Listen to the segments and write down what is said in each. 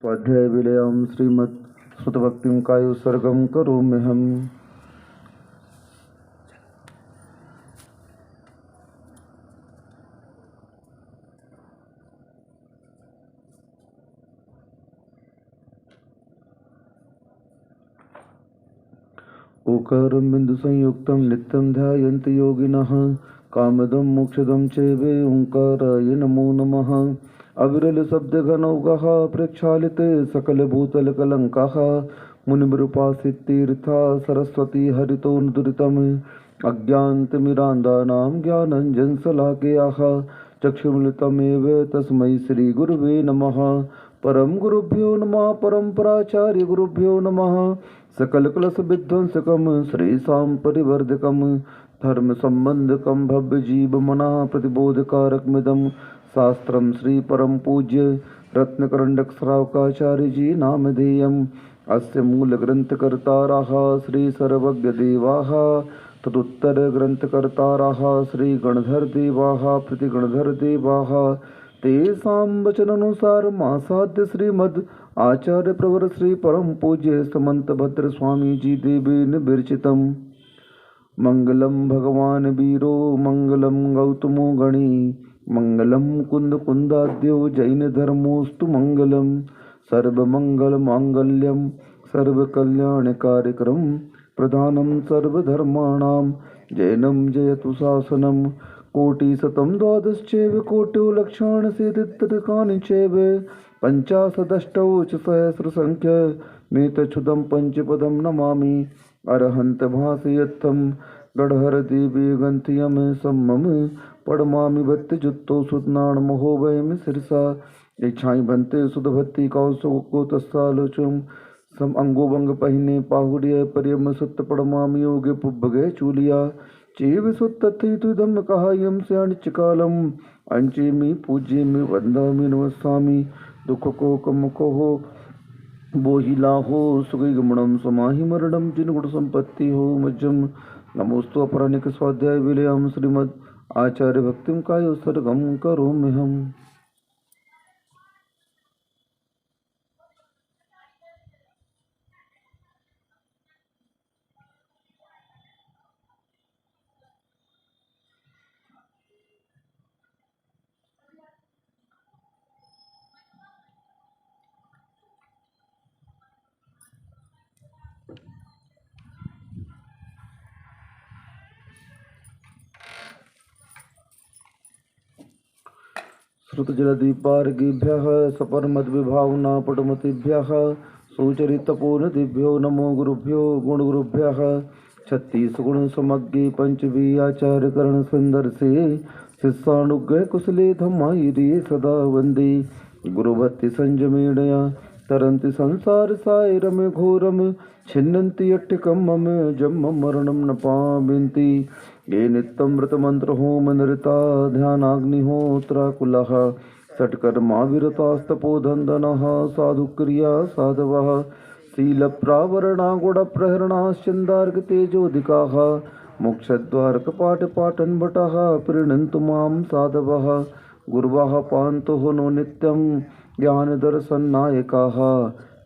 स्वाध्याय विलयम श्रीमद् श्रुतभक्तिं कायोत्सर्गं करोम्यहम्। ओकारं बिंदु संयुक्तं नित्यं ध्यायन्ति योगिनः कामदं मोक्षदं चैवे ओंकाराय नमो नमः। अविरल शब्द घनौघः प्रेक्षालिते सकल भूतल कलंकः मुनिमृपासित तीर्था सरस्वती हरितोन्दुरितम् अज्ञानतिमिरान्धानां ज्ञानञ्जन शलाकयाः चक्षुमिलितमेव तस्मै श्री गुरुवे नमः। परम गुरुभ्यो नमः परम्पराचार्य गुरुभ्यो नमः। सकल कलश विध्वंसकम श्री साम परिवर्धकम धर्म संबंधकम भव्य जीव मना प्रतिबोधकारकमिदं शास्त्रम श्री परम पूज्य रत्नकरंडक श्रावकाचार्य जी नामधेयम्। अस्य मूल ग्रंथकर्तारः श्री सर्वज्ञ देवाः तदुत्तर ग्रंथकर्तारः श्री गणधर देवाः प्रतिगणधर देवाः तेषां वचनानुसार मासाद्य श्रीमद् आचार्य प्रवर श्री परम पूज्य समंत भद्र स्वामी जी देवेन विरचितम्। मंगलम भगवान वीरो मंगलम गौतमो गणी मंगलम कुंद कुंदाद्यो जैन धर्मोस्तु मंगलम सर्वमंगल मांगल्यम सर्वकल्याण कार्यक्रम प्रधानम सर्वधर्माणां जैनम जयतु शासनम कोटिशतं द्वादश्चैव कोटि लक्षाणि सिद्धिकानि चैव पञ्चाशदष्टौ च सहस्रसंख्य मेतच्छुदं पंचपदं नमामि अरहन्त भासयत्थं गढ़हर देवी गंथियम सम्मम पड़मामि भत्ति जुत्तो सुदनाण महो वयम सिरसा इच्छाई भंते सुध भत्ति कौसो को तस्सालोचुम सम अंगो भंग पहिने पाहुड़िय परियम सुत पड़मामि योगे पुब्बगे चूलिया चेव सुत्तथि तुदम कहायम से अनिचकालम अंचेमि पूज्यमि वंदामि नमस्सामि दुख को कम को हो बोहिला हो सुगई गमणम समाहि मरणम जिन गुण संपत्ति हो मज्जम नमोस्तु अपरानिक स्वाध्याय विलयम श्रीमद् आचार्य भक्तिं कायोत्सर्गं करोम्यहम्। श्रुतजलदीपार्घ्येभ्यः सपरमद्विभावना पटुमतिभ्यः सुचरितपूर्णदिभ्यो नमो गुरुभ्यो गुणगुरुभ्यः। छत्तीसगुणसमग्रे पंचवीयाचार्यकरणसन्दर्शे शिष्यानुग्रह कुशले धम्मायिरे सदा वन्दे गुरुभक्ति संयमेणया तरन्ति संसार सायरम घोरम छिन्नन्ति अट्टिकं मम जन्म मरणं न पावन्ति ये नित्यं व्रतमंत्र होम नृता ध्यानाग्निहोत्राकुलः षट्कर्मा विरतास्तपोधन्दनः साधुक्रिया साधवः शीलप्रावरणा गुणप्रहरणाश्चन्दार्कतेजोदिकाः मोक्षद्वारकपाटपाटनभटाः प्रीणन्तु मां साधवः गुर्वाः पान्तु नो नित्यं ज्ञानदर्शननायकाः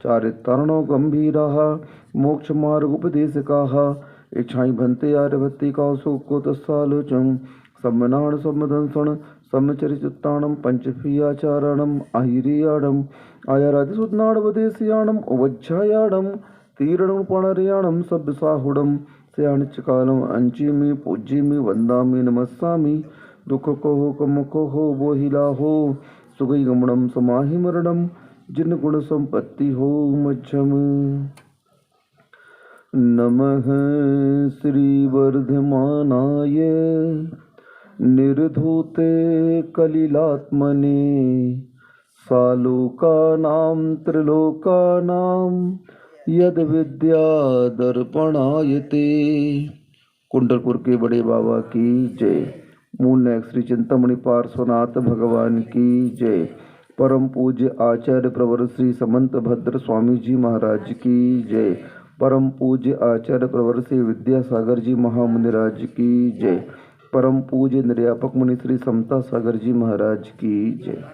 चारित्रणो गम्भीराः मोक्षमार्गोपदेशकाः इच्छाई भंते आर्यभत्ति कौसो को तस्सालोचम सम्मनाण सम्मदंसण सम्मचरिचुत्ताणम पंचफीयाचारणम आहिरियाणम आयारादिसुदनाड़वदेशयाणम उवज्झायाणम तीरणम पणर्याणम सभ्यसाहुडम स्याणिचकालम अंचीमि पूज्यमि वंदामि नमस्सामि दुख को हो कम को हो बोहिला हो सुगई गमणम समाहि मरणम जिन गुण संपत्ति हो मज्जम। नमः श्रीवर्धमानाय निर्धूते कलिलात्मने सालोकानां त्रिलोकानां यद विद्या दर्पणायते। कुंडलपुर के बड़े बाबा की जय। मूलनायक श्री चिंतामणि पार्श्वनाथ भगवान की जय। परम पूज्य आचार्य प्रवर श्री समंत भद्र स्वामी जी महाराज की जय। परम पूज्य आचार्य प्रवर श्री विद्यासागर जी महामुनिराज की जय। परम पूज्य निर्यापक मुनि श्री समता सागर जी महाराज की जय।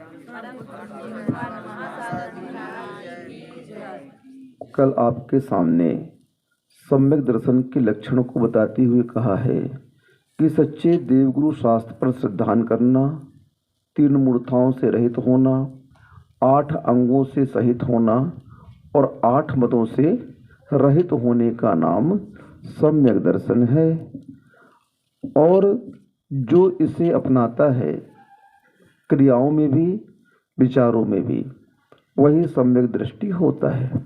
कल आपके सामने सम्यक दर्शन के लक्षणों को बताते हुए कहा है कि सच्चे देवगुरु शास्त्र पर श्रद्धान करना, 3 मूर्ताओं से रहित होना, 8 अंगों से सहित होना और 8 मतों से रहित होने का नाम सम्यक दर्शन है। और जो इसे अपनाता है क्रियाओं में भी विचारों में भी, वही सम्यक दृष्टि होता है।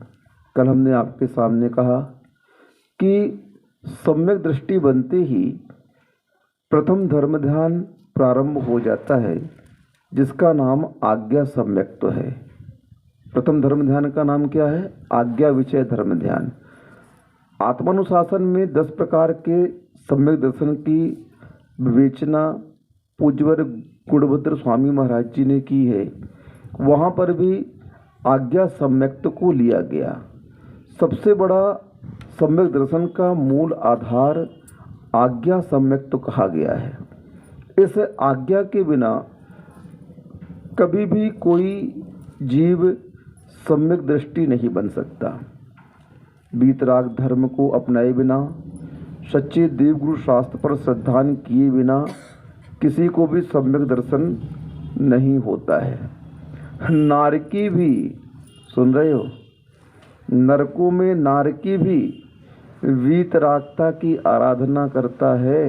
कल हमने आपके सामने कहा कि सम्यक दृष्टि बनते ही प्रथम धर्म ध्यान प्रारंभ हो जाता है, जिसका नाम आज्ञा सम्यक्त्व है। प्रथम धर्म ध्यान का नाम क्या है? आज्ञा विषय धर्म ध्यान। आत्मानुशासन में 10 प्रकार के सम्यक दर्शन की विवेचना पूज्यवर गुणभद्र स्वामी महाराज जी ने की है। वहाँ पर भी आज्ञा सम्यक्त्व को लिया गया। सबसे बड़ा सम्यक दर्शन का मूल आधार आज्ञा सम्यक्त्व कहा गया है। इस आज्ञा के बिना कभी भी कोई जीव सम्यक दृष्टि नहीं बन सकता। वीतराग धर्म को अपनाए बिना, सच्चे देवगुरु शास्त्र पर श्रद्धान किए बिना किसी को भी सम्यक दर्शन नहीं होता है। नारकी भी, सुन रहे हो, नरकों में नारकी भी वीतरागता की आराधना करता है।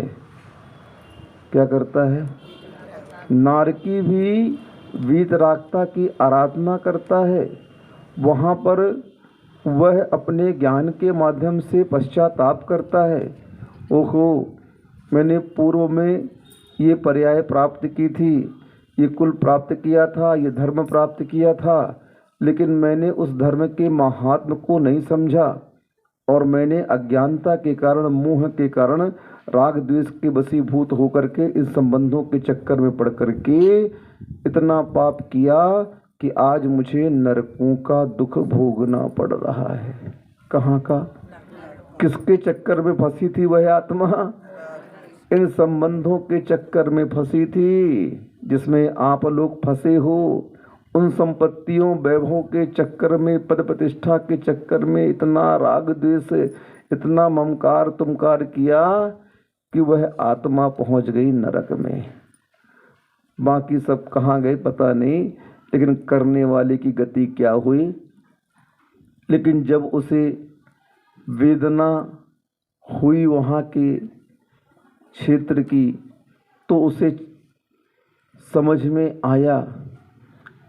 क्या करता है? नारकी भी वीतरागता की आराधना करता है। वहाँ पर वह अपने ज्ञान के माध्यम से पश्चाताप करता है। ओहो, मैंने पूर्व में ये पर्याय प्राप्त की थी, ये कुल प्राप्त किया था, ये धर्म प्राप्त किया था, लेकिन मैंने उस धर्म के महात्म को नहीं समझा और मैंने अज्ञानता के कारण, मोह के कारण, राग द्वेष के वशीभूत होकर के इन संबंधों के चक्कर में पड़ करके इतना पाप किया कि आज मुझे नरकों का दुख भोगना पड़ रहा है। कहाँ का? किसके चक्कर में फंसी थी वह आत्मा? इन संबंधों के चक्कर में फंसी थी जिसमें आप लोग फंसे हो। उन संपत्तियों वैभवों के चक्कर में, पद प्रतिष्ठा के चक्कर में इतना राग द्वेष, इतना ममकार तुमकार किया कि वह आत्मा पहुंच गई नरक में। बाकी सब कहाँ गए पता नहीं, लेकिन करने वाले की गति क्या हुई। लेकिन जब उसे वेदना हुई वहाँ के क्षेत्र की, तो उसे समझ में आया,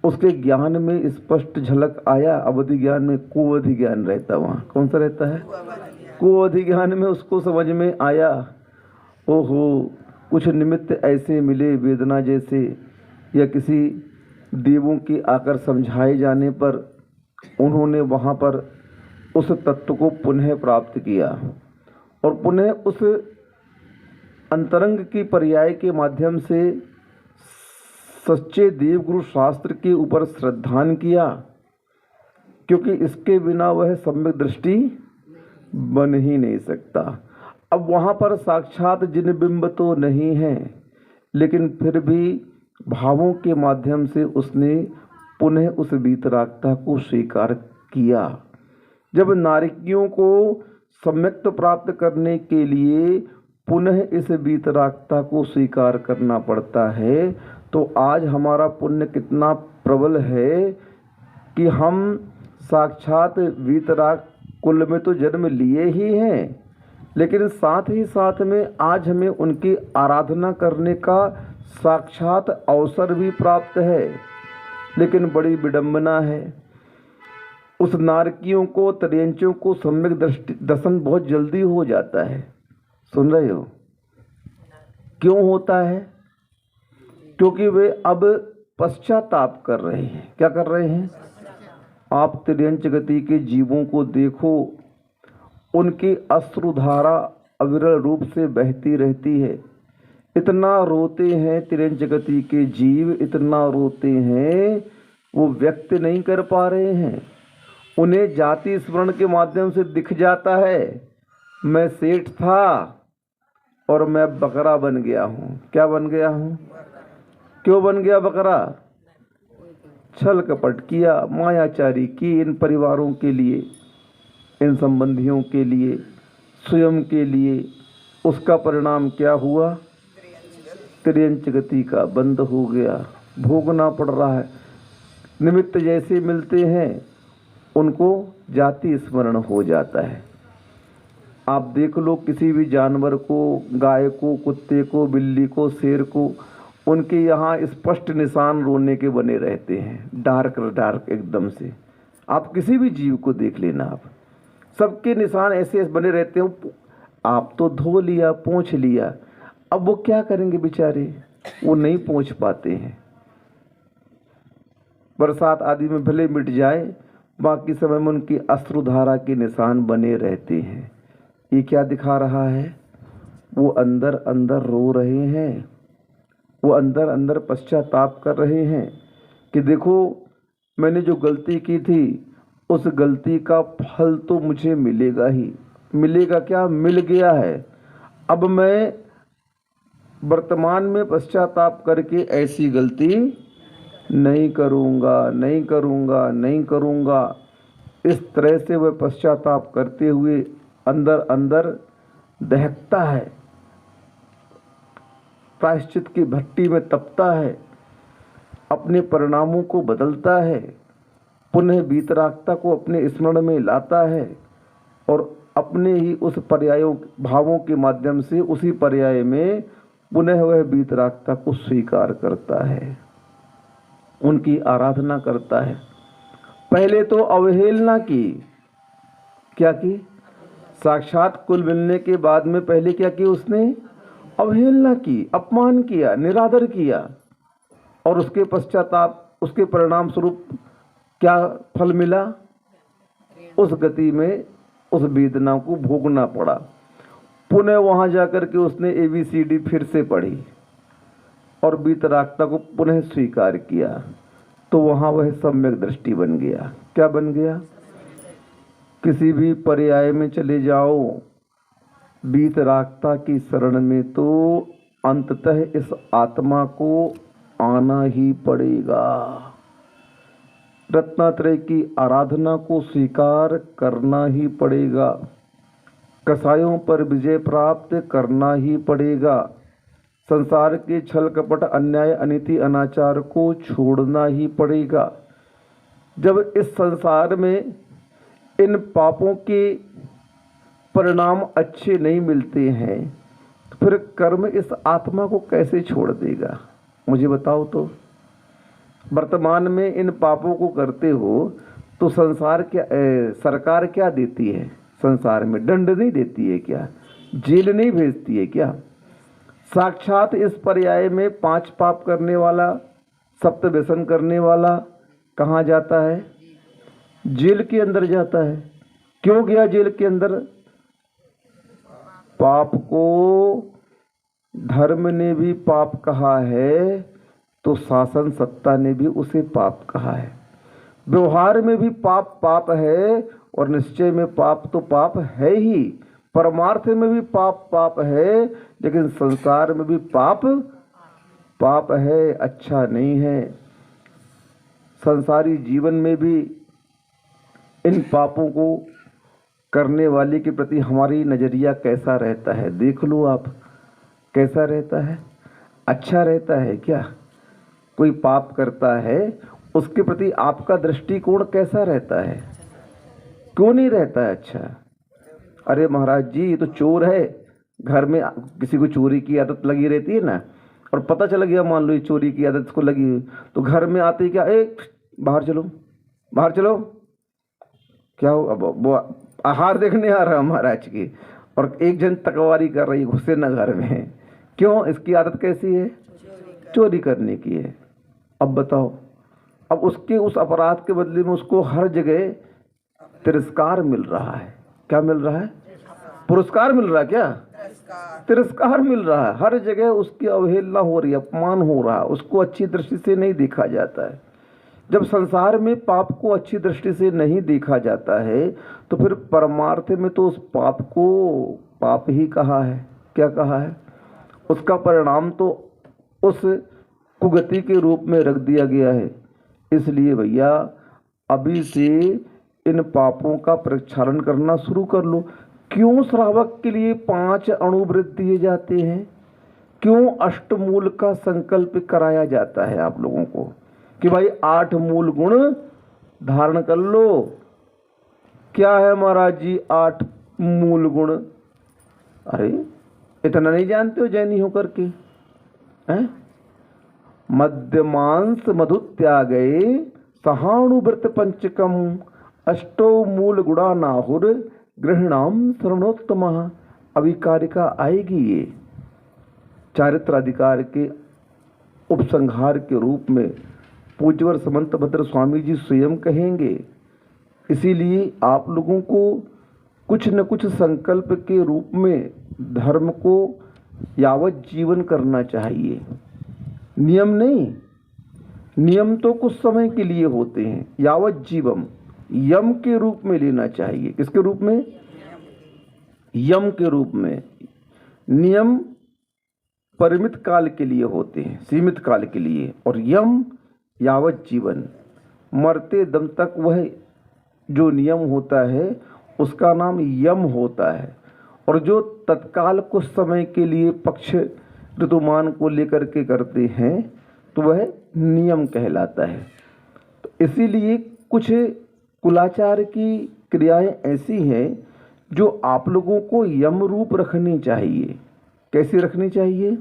उसके ज्ञान में स्पष्ट झलक आया। अवधि ज्ञान में कुअवधि ज्ञान रहता, वहाँ कौन सा रहता है? कुअवधि ज्ञान में उसको समझ में आया, ओहो, कुछ निमित्त ऐसे मिले वेदना जैसे, या किसी देवों के आकर समझाए जाने पर उन्होंने वहाँ पर उस तत्व को पुनः प्राप्त किया और पुनः उस अंतरंग की पर्याय के माध्यम से सच्चे देवगुरु शास्त्र के ऊपर श्रद्धान किया, क्योंकि इसके बिना वह सम्यक दृष्टि बन ही नहीं सकता। अब वहाँ पर साक्षात जिन बिंब तो नहीं है, लेकिन फिर भी भावों के माध्यम से उसने पुनः उस वीतरागता को स्वीकार किया। जब नारकियों को सम्यक्त्व प्राप्त करने के लिए पुनः इस वीतरागता को स्वीकार करना पड़ता है, तो आज हमारा पुण्य कितना प्रबल है कि हम साक्षात वीतराग कुल में तो जन्म लिए ही हैं, लेकिन साथ ही साथ में आज हमें उनकी आराधना करने का साक्षात अवसर भी प्राप्त है। लेकिन बड़ी विडंबना है, उस नारकियों को, त्रियंचों को सम्यक दर्शन बहुत जल्दी हो जाता है। सुन रहे हो? क्यों होता है? क्योंकि वे अब पश्चाताप कर रहे हैं। क्या कर रहे हैं? आप त्रियंच गति के जीवों को देखो, उनकी अश्रुधारा अविरल रूप से बहती रहती है। इतना रोते हैं त्रियंच गति के जीव, इतना रोते हैं, वो व्यक्त नहीं कर पा रहे हैं। उन्हें जाति स्मरण के माध्यम से दिख जाता है, मैं सेठ था और मैं बकरा बन गया हूँ। क्या बन गया हूँ? क्यों बन गया बकरा? छल कपट किया, मायाचारी की इन परिवारों के लिए, इन संबंधियों के लिए, स्वयं के लिए, उसका परिणाम क्या हुआ? त्रियंच गति का बंद हो गया, भोगना पड़ रहा है। निमित्त जैसे मिलते हैं उनको जाति स्मरण हो जाता है। आप देख लो किसी भी जानवर को, गाय को, कुत्ते को, बिल्ली को, शेर को, उनके यहाँ स्पष्ट निशान रोने के बने रहते हैं, डार्क डार्क एकदम से। आप किसी भी जीव को देख लेना, आप सबके निशान ऐसे बने रहते हैं। आप तो धो लिया, पोंछ लिया, अब वो क्या करेंगे बेचारे, वो नहीं पोंछ पाते हैं। बरसात आदि में भले मिट जाए, बाकी समय में उनकी अश्रुधारा के निशान बने रहते हैं। ये क्या दिखा रहा है? वो अंदर अंदर रो रहे हैं, वो अंदर अंदर पश्चाताप कर रहे हैं कि देखो मैंने जो गलती की थी उस गलती का फल तो मुझे मिलेगा ही। मिलेगा क्या? मिल गया है। अब मैं वर्तमान में पश्चाताप करके ऐसी गलती नहीं करूँगा, नहीं करूँगा, नहीं करूँगा। इस तरह से वह पश्चाताप करते हुए अंदर अंदर दहकता है, प्रायश्चित की भट्टी में तपता है, अपने परिणामों को बदलता है, पुनः वीतरागता को अपने स्मरण में लाता है और अपने ही उस पर्यायों भावों के माध्यम से उसी पर्याय में पुनः वह वीतरागता को स्वीकार करता है, उनकी आराधना करता है। पहले तो अवहेलना की, क्या की? साक्षात कुल मिलने के बाद में पहले क्या की उसने? अवहेलना की, अपमान किया, निरादर किया, और उसके पश्चाताप, उसके परिणाम स्वरूप क्या फल मिला? उस गति में उस वेदना को भोगना पड़ा। पुनः वहां जाकर के उसने ABCD फिर से पढ़ी और वीतरागता को पुनः स्वीकार किया, तो वहां वह सम्यक दृष्टि बन गया। क्या बन गया? किसी भी पर्याय में चले जाओ, वीतरागता की शरण में तो अंततः इस आत्मा को आना ही पड़ेगा। रत्नात्रय की आराधना को स्वीकार करना ही पड़ेगा, कसायों पर विजय प्राप्त करना ही पड़ेगा, संसार के छल कपट, अन्याय, अनीति, अनाचार को छोड़ना ही पड़ेगा। जब इस संसार में इन पापों के परिणाम अच्छे नहीं मिलते हैं तो फिर कर्म इस आत्मा को कैसे छोड़ देगा? मुझे बताओ तो। वर्तमान में इन पापों को करते हो तो संसार क्या, सरकार क्या देती है? संसार में दंड नहीं देती है क्या? जेल नहीं भेजती है क्या? साक्षात इस पर्याय में 5 पाप करने वाला, सप्त व्यसन करने वाला कहाँ जाता है? जेल के अंदर जाता है। क्यों गया जेल के अंदर? पाप को धर्म ने भी पाप कहा है तो शासन सत्ता ने भी उसे पाप कहा है। व्यवहार में भी पाप पाप है और निश्चय में पाप तो पाप है ही, परमार्थ में भी पाप पाप है, लेकिन संसार में भी पाप पाप है, अच्छा नहीं है। संसारी जीवन में भी इन पापों को करने वाले के प्रति हमारी नजरिया कैसा रहता है? देख लो आप, कैसा रहता है? अच्छा रहता है क्या? कोई पाप करता है उसके प्रति आपका दृष्टिकोण कैसा रहता है? क्यों नहीं रहता है अच्छा? अरे महाराज जी, ये तो चोर है, घर में किसी को चोरी की आदत लगी रहती है ना, और पता चला गया मान लो ये चोरी की आदत को लगी, तो घर में आते ही क्या, बाहर चलो, बाहर चलो। क्या हो? अब वो आहार देखने आ रहा महाराज की, और एक जन तकवारी कर रही, घुसे ना घर में। क्यों? इसकी आदत कैसी है? चोरी करने की है। अब बताओ, अब उसके उस अपराध के बदले में उसको हर जगह तिरस्कार मिल रहा है। क्या मिल रहा है? पुरस्कार मिल रहा है क्या? तिरस्कार मिल रहा है। हर जगह उसकी अवहेलना हो रही है, अपमान हो रहा है, उसको अच्छी दृष्टि से नहीं देखा जाता है। जब संसार में पाप को अच्छी दृष्टि से नहीं देखा जाता है तो फिर परमार्थ में तो उस पाप को पाप ही कहा है। क्या कहा है? उसका परिणाम तो उस कुगति के रूप में रख दिया गया है। इसलिए भैया अभी से इन पापों का प्रक्षालन करना शुरू कर लो। क्यों श्रावक के लिए 5 अणुव्रत दिए जाते हैं? क्यों अष्टमूल का संकल्प कराया जाता है आप लोगों को कि भाई 8 मूल गुण धारण कर लो? क्या है महाराज जी 8 मूल गुण? अरे इतना नहीं जानते हो जैनी होकर के? हैं? मध्यमांस मधु त्यागे सहानुव्रत पंचकम अष्टो मूल गुणा नाहुर गृहणाम शरणोत्तम। अविकारिका आएगी ये चारित्राधिकार के उपसंहार के रूप में पूज्यवर समंत भद्र स्वामी जी स्वयं कहेंगे। इसीलिए आप लोगों को कुछ न कुछ संकल्प के रूप में धर्म को यावत जीवन करना चाहिए। नियम नहीं, नियम तो कुछ समय के लिए होते हैं, यावत जीवम यम के रूप में लेना चाहिए। किसके रूप में? यम के रूप में। नियम परिमित काल के लिए होते हैं, सीमित काल के लिए, और यम यावत जीवन, मरते दम तक वह जो नियम होता है उसका नाम यम होता है। और जो तत्काल कुछ समय के लिए पक्ष ऋतुमान को लेकर के करते हैं तो वह नियम कहलाता है। तो इसीलिए कुछ कुलाचार की क्रियाएं ऐसी हैं जो आप लोगों को यम रूप रखनी चाहिए। कैसी रखनी चाहिए?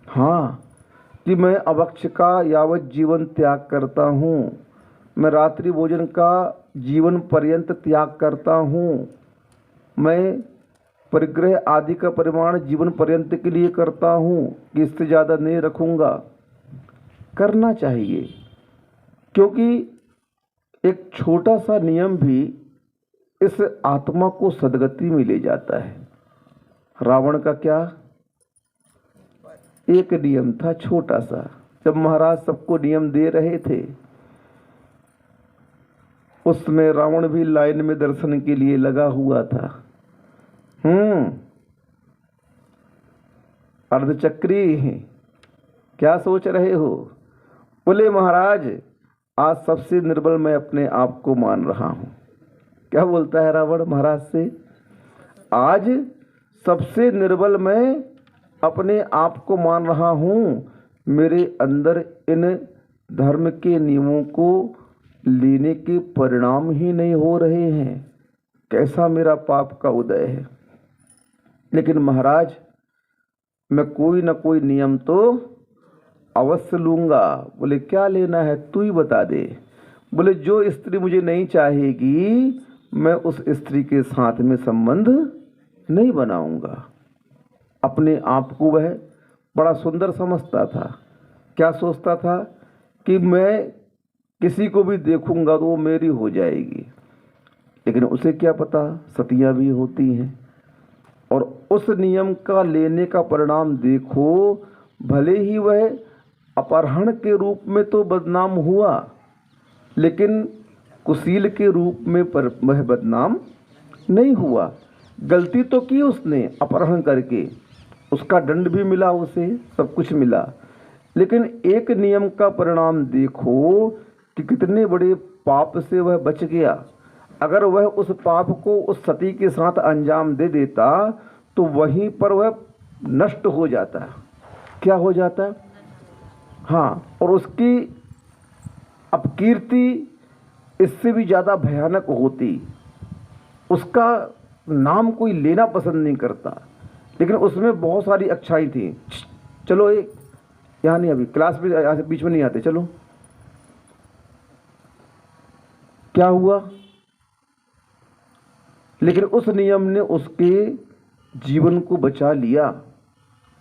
हाँ, कि मैं अभक्ष का यावत जीवन त्याग करता हूँ, मैं रात्रि भोजन का जीवन पर्यंत त्याग करता हूँ, मैं परिग्रह आदि का परिमाण जीवन पर्यंत के लिए करता हूँ कि इससे ज़्यादा नहीं रखूँगा। करना चाहिए, क्योंकि एक छोटा सा नियम भी इस आत्मा को सद्गति में ले जाता है। रावण का क्या एक नियम था छोटा सा, जब महाराज सबको नियम दे रहे थे उसमें रावण भी लाइन में दर्शन के लिए लगा हुआ था। अर्धचक्री, क्या सोच रहे हो? बोले महाराज आज सबसे निर्बल मैं अपने आप को मान रहा हूं। क्या बोलता है रावण महाराज से? आज सबसे निर्बल मैं अपने आप को मान रहा हूं, मेरे अंदर इन धर्म के नियमों को लेने के परिणाम ही नहीं हो रहे हैं। कैसा मेरा पाप का उदय है। लेकिन महाराज मैं कोई न कोई नियम तो अवश्य लूंगा। बोले क्या लेना है तू ही बता दे। बोले जो स्त्री मुझे नहीं चाहेगी मैं उस स्त्री के साथ में संबंध नहीं बनाऊंगा। अपने आप को वह बड़ा सुंदर समझता था। क्या सोचता था कि मैं किसी को भी देखूंगा तो वो मेरी हो जाएगी। लेकिन उसे क्या पता सतियां भी होती हैं। और उस नियम का लेने का परिणाम देखो, भले ही वह अपहरण के रूप में तो बदनाम हुआ, लेकिन कुशील के रूप में पर वह बदनाम नहीं हुआ। गलती तो की उसने अपहरण करके, उसका दंड भी मिला, उसे सब कुछ मिला, लेकिन एक नियम का परिणाम देखो कि कितने बड़े पाप से वह बच गया। अगर वह उस पाप को उस सती के साथ अंजाम दे देता तो वहीं पर वह नष्ट हो जाता। क्या हो जाता? हाँ, और उसकी अपकीर्ति इससे भी ज़्यादा भयानक होती। उसका नाम कोई लेना पसंद नहीं करता, लेकिन उसमें बहुत सारी अच्छाई थी। चलो एक यहाँ नहीं, अभी क्लास में यहाँ से बीच में नहीं आते। चलो क्या हुआ? लेकिन उस नियम ने उसके जीवन को बचा लिया।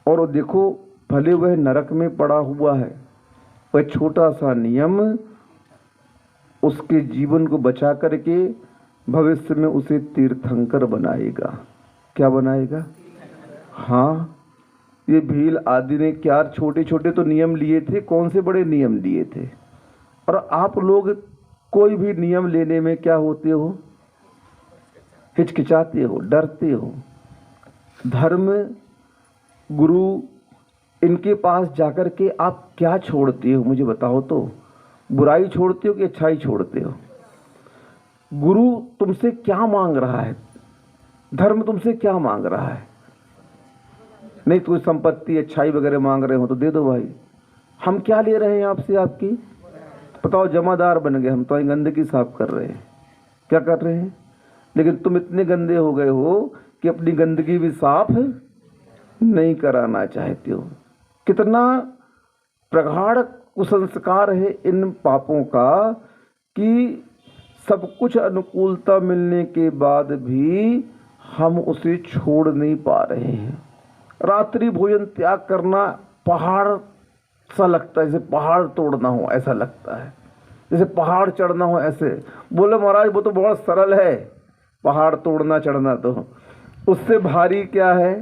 और देखो भले वह नरक में पड़ा हुआ है, वह छोटा सा नियम उसके जीवन को बचा करके भविष्य में उसे तीर्थंकर बनाएगा। क्या बनाएगा? हाँ, ये भील आदि ने क्या छोटे छोटे तो नियम लिए थे, कौन से बड़े नियम लिए थे। और आप लोग कोई भी नियम लेने में क्या होते हो? हिचकिचाते हो, डरते हो। धर्म गुरु इनके पास जाकर के आप क्या छोड़ते हो मुझे बताओ तो? बुराई छोड़ते हो कि अच्छाई छोड़ते हो? गुरु तुमसे क्या मांग रहा है, धर्म तुमसे क्या मांग रहा है। नहीं तो संपत्ति अच्छाई वगैरह मांग रहे हो तो दे दो भाई, हम क्या ले रहे हैं आपसे, आपकी बताओ। जमादार बन गए हम तो, गंदगी साफ कर रहे हैं, क्या कर रहे हैं। लेकिन तुम इतने गंदे हो गए हो कि अपनी गंदगी भी साफ नहीं कराना चाहते हो। कितना प्रगाढ़ कुसंस्कार है इन पापों का कि सब कुछ अनुकूलता मिलने के बाद भी हम उसे छोड़ नहीं पा रहे हैं। रात्रि भोजन त्याग करना पहाड़ सा लगता है, जैसे पहाड़ तोड़ना हो ऐसा लगता है, जैसे पहाड़ चढ़ना हो ऐसे। बोले महाराज वो तो बहुत सरल है, पहाड़ तोड़ना चढ़ना तो उससे भारी क्या है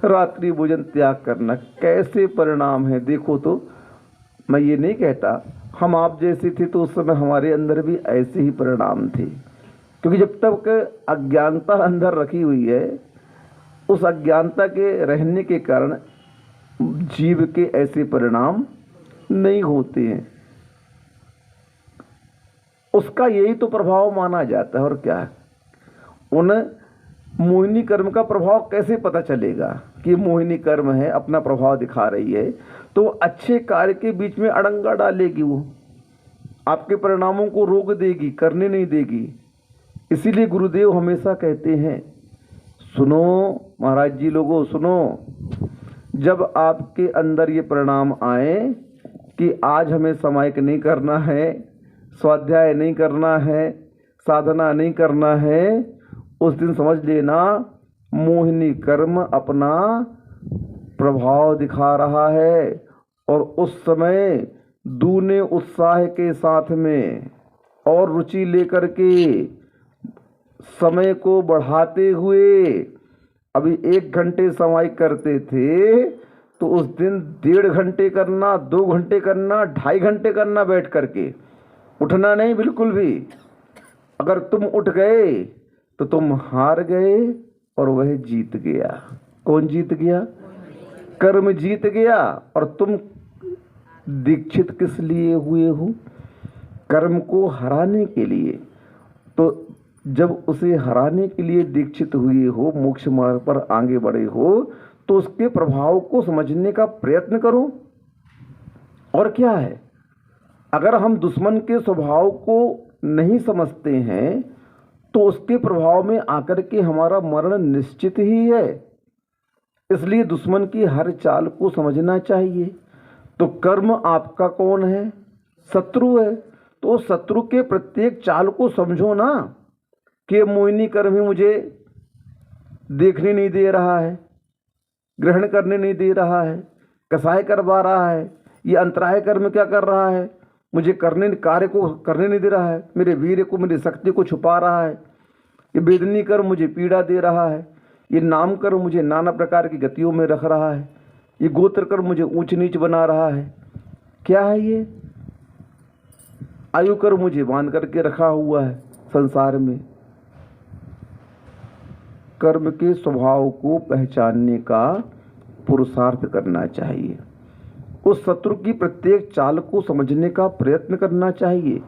रात्रि भोजन त्याग करना। कैसे परिणाम है देखो तो। मैं ये नहीं कहता हम आप जैसे थे तो उस समय हमारे अंदर भी ऐसे ही परिणाम थे, क्योंकि जब तक अज्ञानता अंदर रखी हुई है, उस अज्ञानता के रहने के कारण जीव के ऐसे परिणाम नहीं होते हैं। उसका यही तो प्रभाव माना जाता है, और क्या है। उन मोहिनी कर्म का प्रभाव कैसे पता चलेगा कि मोहिनी कर्म है, अपना प्रभाव दिखा रही है, तो अच्छे कार्य के बीच में अड़ंगा डालेगी, वो आपके परिणामों को रोक देगी, करने नहीं देगी। इसीलिए गुरुदेव हमेशा कहते हैं, सुनो महाराज जी लोगों सुनो, जब आपके अंदर ये परिणाम आए कि आज हमें सामायिक नहीं करना है, स्वाध्याय नहीं करना है, साधना नहीं करना है, उस दिन समझ लेना मोहिनी कर्म अपना प्रभाव दिखा रहा है। और उस समय दूने उत्साह के साथ में और रुचि लेकर के समय को बढ़ाते हुए, अभी 1 घंटे सामायिक करते थे तो उस दिन 1.5 घंटे करना, 2 घंटे करना, 2.5 घंटे करना बैठ करके, उठना नहीं बिल्कुल भी। अगर तुम उठ गए तो तुम हार गए और वह जीत गया। कौन जीत गया? कर्म जीत गया। और तुम दीक्षित किस लिए हुए हो? कर्म को हराने के लिए। तो जब उसे हराने के लिए दीक्षित हुए हो, मोक्ष मार्ग पर आगे बढ़े हो, तो उसके प्रभाव को समझने का प्रयत्न करो। और क्या है, अगर हम दुश्मन के स्वभाव को नहीं समझते हैं तो उसके प्रभाव में आकर के हमारा मरण निश्चित ही है। इसलिए दुश्मन की हर चाल को समझना चाहिए। तो कर्म आपका कौन है? शत्रु है। तो शत्रु के प्रत्येक चाल को समझो ना, कि मोहिनी कर्म ही मुझे देखने नहीं दे रहा है, ग्रहण करने नहीं दे रहा है, कसाय करवा रहा है, ये अंतराय कर्म क्या कर रहा है, मुझे कार्य को करने नहीं दे रहा है, मेरे वीर्य को, मेरी शक्ति को छुपा रहा है, ये वेदनी कर्म मुझे पीड़ा दे रहा है, ये नाम कर्म मुझे नाना प्रकार की गतियों में रख रहा है, ये गोत्र कर्म मुझे ऊंच नीच बना रहा है। क्या है ये? आयु कर्म मुझे बांध करके रखा हुआ है संसार में। कर्म के स्वभाव को पहचानने का पुरुषार्थ करना चाहिए। उस शत्रु की प्रत्येक चाल को समझने का प्रयत्न करना चाहिए,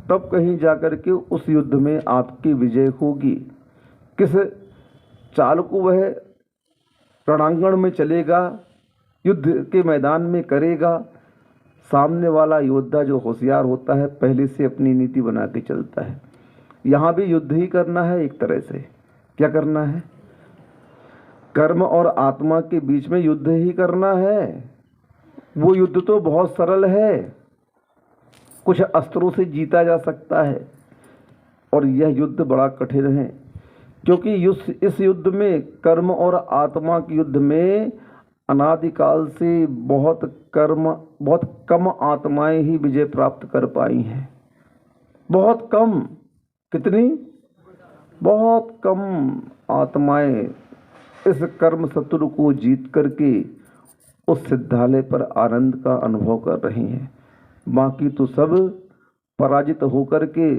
तब कहीं जाकर के उस युद्ध में आपकी विजय होगी। किस चाल को वह रणांगण में चलेगा, युद्ध के मैदान में करेगा। सामने वाला योद्धा जो होशियार होता है पहले से अपनी नीति बना के चलता है। यहाँ भी युद्ध ही करना है एक तरह से। क्या करना है? कर्म और आत्मा के बीच में युद्ध ही करना है। वो युद्ध तो बहुत सरल है, कुछ अस्त्रों से जीता जा सकता है, और यह युद्ध बड़ा कठिन है, क्योंकि इस युद्ध में, कर्म और आत्मा के युद्ध में, अनादिकाल से बहुत कम आत्माएं ही विजय प्राप्त कर पाई हैं। बहुत कम। कितनी? बहुत कम आत्माएं इस कर्म शत्रु को जीत करके उस सिद्धालय पर आनंद का अनुभव कर रही हैं। बाकी तो सब पराजित होकर के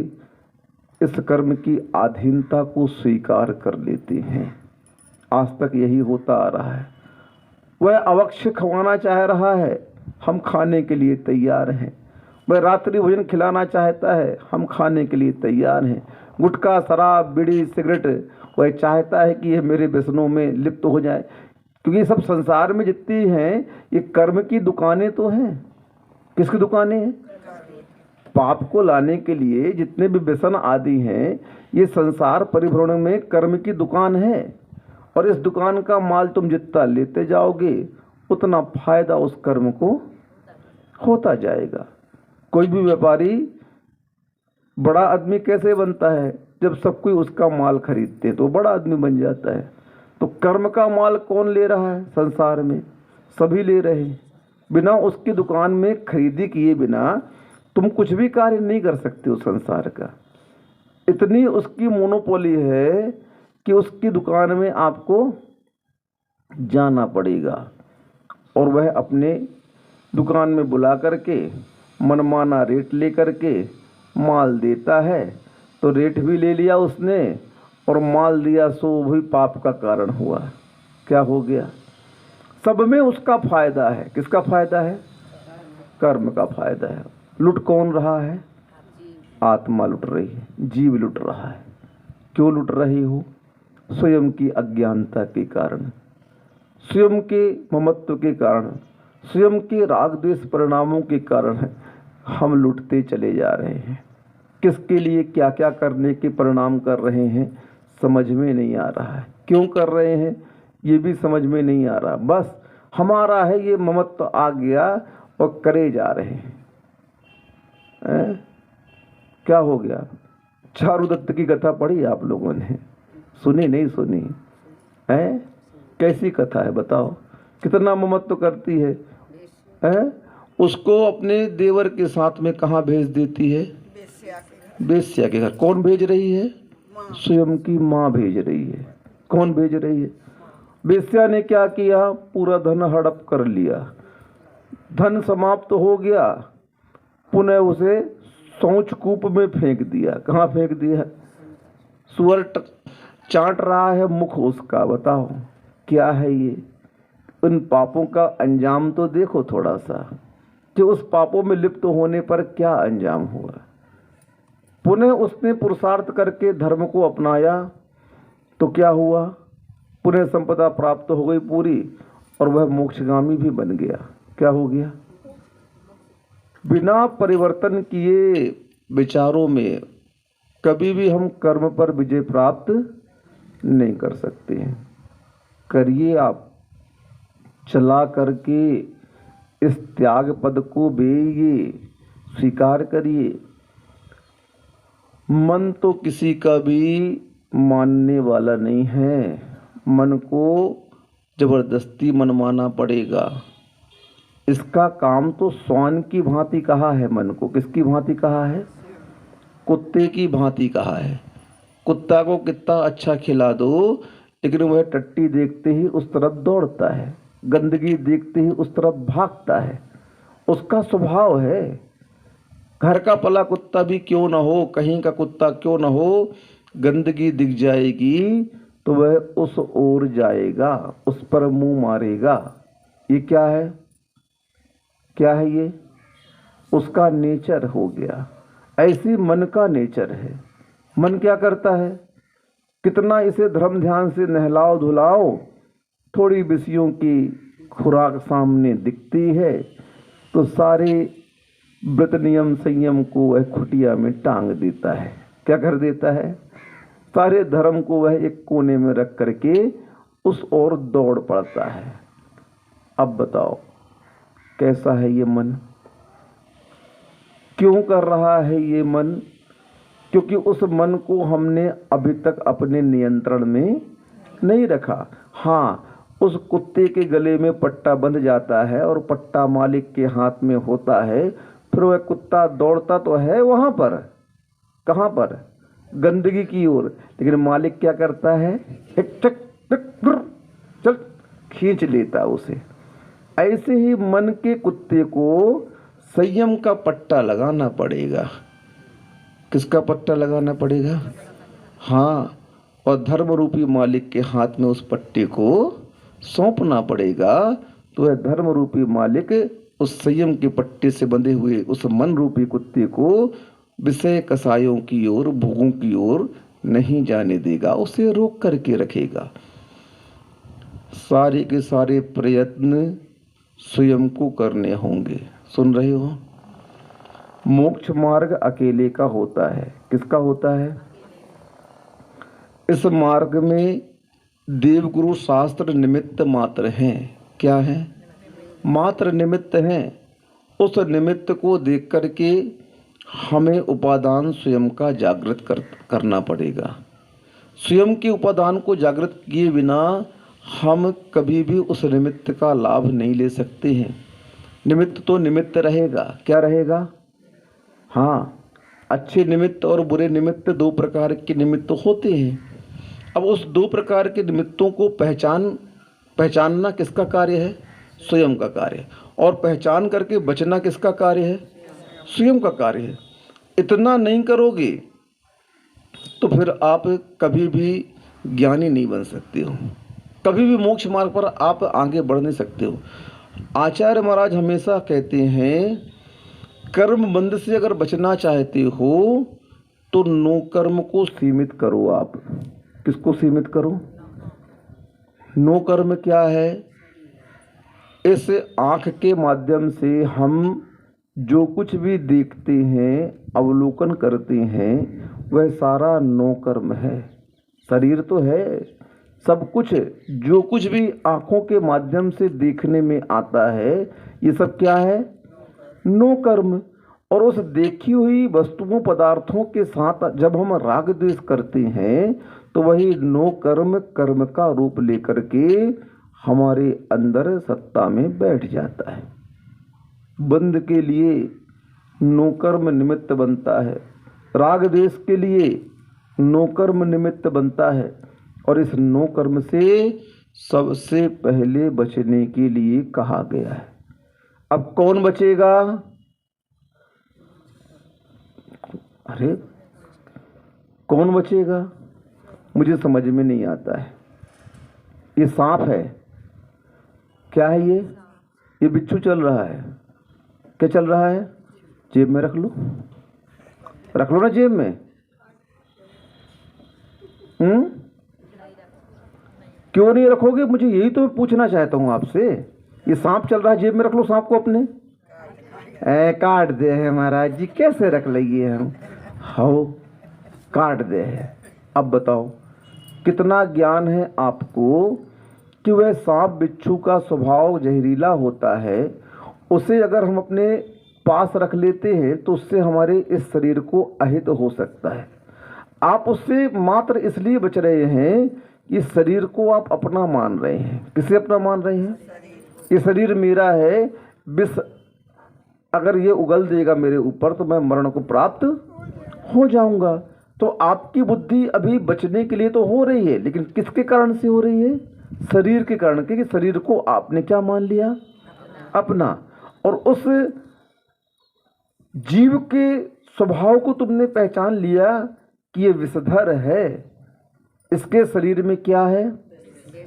इस कर्म की अधीनता को स्वीकार कर लेते हैं। आज तक यही होता आ रहा है। वह अवश्य खवाना चाह रहा है, हम खाने के लिए तैयार हैं। वह रात्रि भोजन खिलाना चाहता है, हम खाने के लिए तैयार हैं। गुटखा, शराब, बीड़ी, सिगरेट, वह चाहता है कि ये मेरे व्यसनों में लिप्त हो जाए, क्योंकि सब संसार में जितनी हैं ये कर्म की दुकानें तो हैं। किसकी दुकानें हैं? पाप को लाने के लिए जितने भी व्यसन आदि हैं, ये संसार परिभ्रमण में कर्म की दुकान है। और इस दुकान का माल तुम जितना लेते जाओगे उतना फायदा उस कर्म को होता जाएगा। कोई भी व्यापारी बड़ा आदमी कैसे बनता है? जब सब कोई उसका माल खरीदते हैं तो बड़ा आदमी बन जाता है। तो कर्म का माल कौन ले रहा है? संसार में सभी ले रहे हैं। बिना उसकी दुकान में खरीदी किए बिना तुम कुछ भी कार्य नहीं कर सकते हो संसार का। इतनी उसकी मोनोपोली है कि उसकी दुकान में आपको जाना पड़ेगा और वह अपने दुकान में बुला करके मनमाना रेट ले करके माल देता है। तो रेट भी ले लिया उसने और माल दिया, सो भी पाप का कारण हुआ। क्या हो गया? सब में उसका फायदा है। किसका फायदा है? कर्म का फायदा है। लुट कौन रहा है? आत्मा लुट रही है, जीव लुट रहा है। क्यों लुट रही हो? स्वयं की अज्ञानता के कारण, स्वयं के ममत्व के कारण, स्वयं के राग द्वेष परिणामों के कारण है हम लुटते चले जा रहे हैं। किसके लिए क्या क्या करने के परिणाम कर रहे हैं समझ में नहीं आ रहा है। क्यों कर रहे हैं ये भी समझ में नहीं आ रहा। बस हमारा है ये ममत्व आ गया और करे जा रहे हैं। क्या हो गया? चारुदत्त की कथा पढ़ी आप लोगों ने? सुनी? नहीं सुनी है? कैसी कथा है बताओ? कितना ममत्व करती है? उसको अपने देवर के साथ में कहाँ भेज देती है? बेश्या के घर। कौन भेज रही है? स्वयं की माँ भेज रही है। कौन भेज रही है? बेश्या ने क्या किया? पूरा धन हड़प कर लिया। धन समाप्त हो गया, पुनः उसे शौच कूप में फेंक दिया। कहाँ फेंक दिया? सुअर चाट रहा है मुख उसका। बताओ क्या है ये? उन पापों का अंजाम तो देखो थोड़ा सा, कि उस पापों में लिप्त होने पर क्या अंजाम हुआ। पुनः उसने पुरुषार्थ करके धर्म को अपनाया तो क्या हुआ? पुनः संपदा प्राप्त हो गई पूरी और वह मोक्षगामी भी बन गया। क्या हो गया? बिना परिवर्तन किए विचारों में कभी भी हम कर्म पर विजय प्राप्त नहीं कर सकते हैं। करिए आप, चला करके इस त्याग पद को बेइए, स्वीकार करिए। मन तो किसी का भी मानने वाला नहीं है। मन को जबरदस्ती मनवाना पड़ेगा। इसका काम तो श्वान की भांति कहा है मन को। किसकी भांति कहा है? कुत्ते की भांति कहा है। कुत्ता को कितना अच्छा खिला दो लेकिन वह टट्टी देखते ही उस तरफ दौड़ता है, गंदगी देखते ही उस तरफ भागता है। उसका स्वभाव है। घर का पला कुत्ता भी क्यों ना हो, कहीं का कुत्ता क्यों ना हो, गंदगी दिख जाएगी तो वह उस ओर जाएगा, उस पर मुंह मारेगा। ये क्या है? क्या है ये? उसका नेचर हो गया। ऐसी मन का नेचर है। मन क्या करता है? कितना इसे धर्म ध्यान से नहलाओ धुलाओ, थोड़ी विषयों की खुराक सामने दिखती है तो सारे व्रत नियम संयम को वह खुटिया में टांग देता है। क्या कर देता है? सारे धर्म को वह एक कोने में रख करके उस ओर दौड़ पड़ता है। अब बताओ कैसा है ये मन? क्यों कर रहा है ये मन? क्योंकि उस मन को हमने अभी तक अपने नियंत्रण में नहीं रखा। हाँ, उस कुत्ते के गले में पट्टा बंध जाता है और पट्टा मालिक के हाथ में होता है, फिर वह कुत्ता दौड़ता तो है वहां पर। कहां पर? गंदगी की ओर। लेकिन मालिक क्या करता है? एक चक चल खींच लेता उसे। ऐसे ही मन के कुत्ते को संयम का पट्टा लगाना पड़ेगा। किसका पट्टा लगाना पड़ेगा? हाँ, और धर्म रूपी मालिक के हाथ में उस पट्टे को सौंपना पड़ेगा। तो वह धर्म रूपी मालिक उस संयम के पट्टे से बंधे हुए उस मन रूपी कुत्ते को विषय कसायों की ओर, भोगों की ओर नहीं जाने देगा, उसे रोक करके रखेगा। सारे के सारे प्रयत्न स्वयं को करने होंगे। सुन रहे हो? मोक्ष मार्ग अकेले का होता है। किसका होता है? इस मार्ग में देवगुरु शास्त्र निमित्त मात्र हैं। क्या है? मात्र निमित्त हैं। उस निमित्त को देख करके हमें उपादान स्वयं का जागृत करना पड़ेगा। स्वयं के उपादान को जागृत किए बिना हम कभी भी उस निमित्त का लाभ नहीं ले सकते हैं। निमित्त तो निमित्त रहेगा। क्या रहेगा? हाँ, अच्छे निमित्त और बुरे निमित्त, दो प्रकार के निमित्त होते हैं। अब उस दो प्रकार के निमित्तों को पहचानना किसका कार्य है? स्वयं का कार्य है। और पहचान करके बचना किसका कार्य है? स्वयं का कार्य है। इतना नहीं करोगे तो फिर आप कभी भी ज्ञानी नहीं बन सकते हो, कभी भी मोक्ष मार्ग पर आप आगे बढ़ नहीं सकते हो। आचार्य महाराज हमेशा कहते हैं, कर्म बंध से अगर बचना चाहते हो तो नो कर्म को सीमित करो। आप किसको सीमित करो? नो कर्म क्या है? इस आँख के माध्यम से हम जो कुछ भी देखते हैं, अवलोकन करते हैं, वह सारा नो कर्म है। शरीर तो है, सब कुछ जो कुछ भी आँखों के माध्यम से देखने में आता है, ये सब क्या है? नो कर्म। और उस देखी हुई वस्तुओं पदार्थों के साथ जब हम राग द्वेष करते हैं तो वही नो कर्म कर्म का रूप लेकर के हमारे अंदर सत्ता में बैठ जाता है। बंध के लिए नो कर्म निमित्त बनता है, राग द्वेष के लिए नो कर्म निमित्त बनता है। और इस नो कर्म से सबसे पहले बचने के लिए कहा गया है। अब कौन बचेगा? अरे कौन बचेगा? मुझे समझ में नहीं आता है। ये सांप है, क्या है ये बिच्छू चल रहा है। क्या चल रहा है? जेब में रख लो ना जेब में। क्यों नहीं रखोगे? मुझे यही तो मैं पूछना चाहता हूं आपसे। ये सांप चल रहा है, जेब में रख लो सांप को अपने। काट दे है महाराज जी, कैसे रख लेंगे हम? हो, काट दे है। अब बताओ कितना ज्ञान है आपको कि वह सांप बिच्छू का स्वभाव जहरीला होता है, उसे अगर हम अपने पास रख लेते हैं तो उससे हमारे इस शरीर को अहित हो सकता है। आप उससे मात्र इसलिए बच रहे हैं कि शरीर को आप अपना मान रहे हैं। किसे अपना मान रहे हैं? ये शरीर मेरा है, विष अगर ये उगल देगा मेरे ऊपर तो मैं मरण को प्राप्त हो जाऊंगा। तो आपकी बुद्धि अभी बचने के लिए तो हो रही है, लेकिन किसके कारण से हो रही है? शरीर के कारण। क्योंकि शरीर को आपने क्या मान लिया? अपना। और उस जीव के स्वभाव को तुमने पहचान लिया कि ये विषधर है, इसके शरीर में क्या है?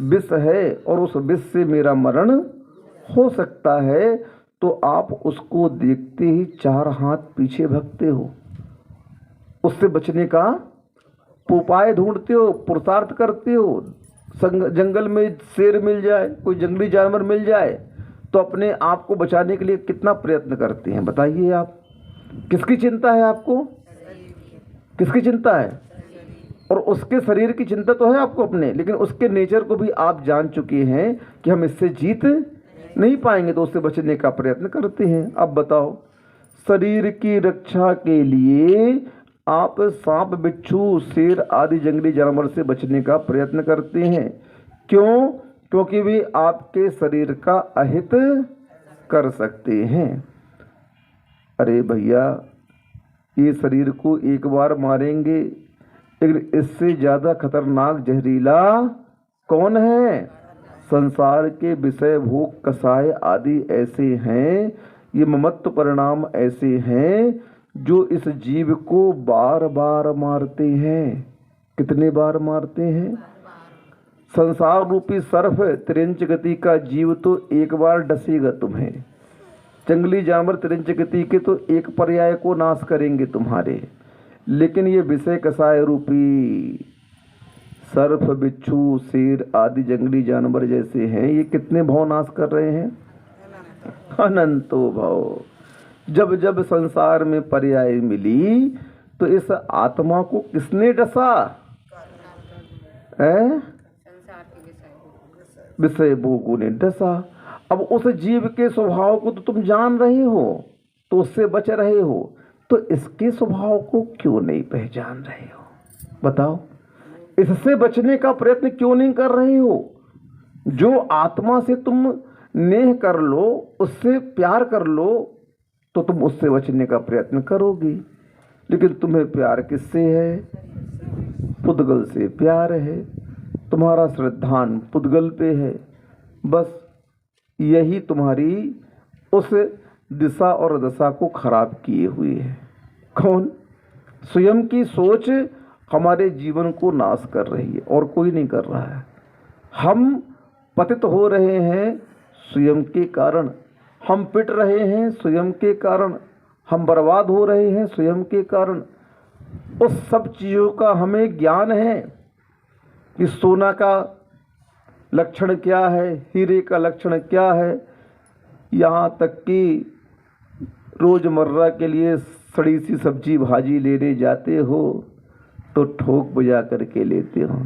विष है, और उस विष से मेरा मरण हो सकता है। तो आप उसको देखते ही चार हाथ पीछे भागते हो, उससे बचने का उपाय ढूंढते हो, पुरुषार्थ करते हो। जंगल में शेर मिल जाए, कोई जंगली जानवर मिल जाए तो अपने आप को बचाने के लिए कितना प्रयत्न करते हैं? बताइए आप। किसकी चिंता है आपको? किसकी चिंता है? और उसके शरीर की चिंता तो है आपको अपने, लेकिन उसके नेचर को भी आप जान चुके हैं कि हम इससे जीत नहीं पाएंगे, तो उससे बचने का प्रयत्न करते हैं। अब बताओ, शरीर की रक्षा के लिए आप सांप बिच्छू शेर आदि जंगली जानवर से बचने का प्रयत्न करते हैं। क्यों? क्योंकि वे आपके शरीर का अहित कर सकते हैं। अरे भैया, ये शरीर को एक बार मारेंगे, लेकिन इससे ज्यादा खतरनाक जहरीला कौन है? संसार के विषय भोग कसाय आदि ऐसे हैं, ये ममत्व परिणाम ऐसे हैं जो इस जीव को बार बार मारते हैं। कितने बार मारते हैं? संसार रूपी सर्फ त्रिंच गति का जीव तो एक बार डसेगा तुम्हें, जंगली जानवर तिरंचकती के तो एक पर्याय को नाश करेंगे तुम्हारे, लेकिन ये विषय कसाय रूपी सर्प, बिच्छू, शेर आदि जंगली जानवर जैसे हैं, ये कितने भाव नाश कर रहे हैं? अनंतो भाव। जब जब संसार में पर्याय मिली तो इस आत्मा को किसने डसा है? विषय भोगों ने डसा। अब उस जीव के स्वभाव को तो तुम जान रहे हो, तो उससे बच रहे हो, तो इसके स्वभाव को क्यों नहीं पहचान रहे हो? बताओ, इससे बचने का प्रयत्न क्यों नहीं कर रहे हो? जो आत्मा से तुम नेह कर लो, उससे प्यार कर लो, तो तुम उससे बचने का प्रयत्न करोगे। लेकिन तुम्हें प्यार किससे है? पुद्गल से प्यार है, तुम्हारा श्रद्धान पुद्गल पे है। बस यही तुम्हारी उस दिशा और दशा को खराब किए हुए है। कौन? स्वयं की सोच हमारे जीवन को नाश कर रही है, और कोई नहीं कर रहा है। हम पतित हो रहे हैं स्वयं के कारण, हम पिट रहे हैं स्वयं के कारण, हम बर्बाद हो रहे हैं स्वयं के कारण। उस सब चीज़ों का हमें ज्ञान है कि सोना का लक्षण क्या है, हीरे का लक्षण क्या है। यहाँ तक कि रोज़मर्रा के लिए सड़ी सी सब्जी भाजी लेने जाते हो तो ठोक बजा करके लेते हो,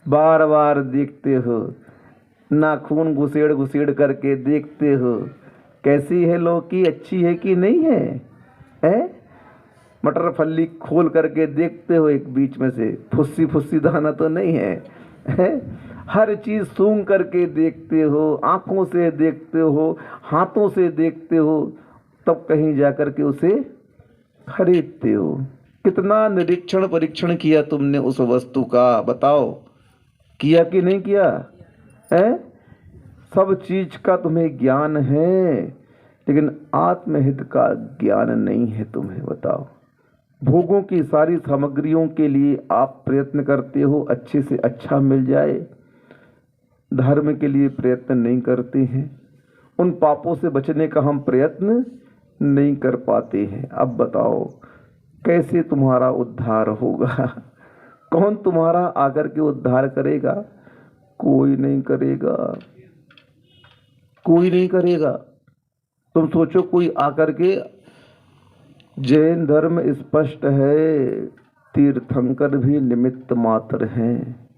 बार बार देखते हो, नाखून घुसेड़ घुसेड़ करके देखते हो कैसी है लौकी, अच्छी है कि नहीं है? मटर फली खोल करके देखते हो, एक बीच में से फुस्सी फुस्सी दाना तो नहीं है? हर चीज़ सूंघ करके देखते हो, आँखों से देखते हो, हाथों से देखते हो, तब कहीं जाकर के उसे खरीदते हो। कितना निरीक्षण परीक्षण किया तुमने उस वस्तु का? बताओ, किया कि नहीं किया है? सब चीज का तुम्हें ज्ञान है, लेकिन आत्महित का ज्ञान नहीं है तुम्हें। बताओ, भोगों की सारी सामग्रियों के लिए आप प्रयत्न करते हो अच्छे से अच्छा मिल जाए, धर्म के लिए प्रयत्न नहीं करते हैं। उन पापों से बचने का हम प्रयत्न नहीं कर पाते हैं। अब बताओ कैसे तुम्हारा उद्धार होगा? कौन तुम्हारा आकर के उद्धार करेगा? कोई नहीं करेगा, कोई नहीं करेगा। तुम सोचो कोई आकर के, जैन धर्म स्पष्ट है, तीर्थंकर भी निमित्त मात्र हैं।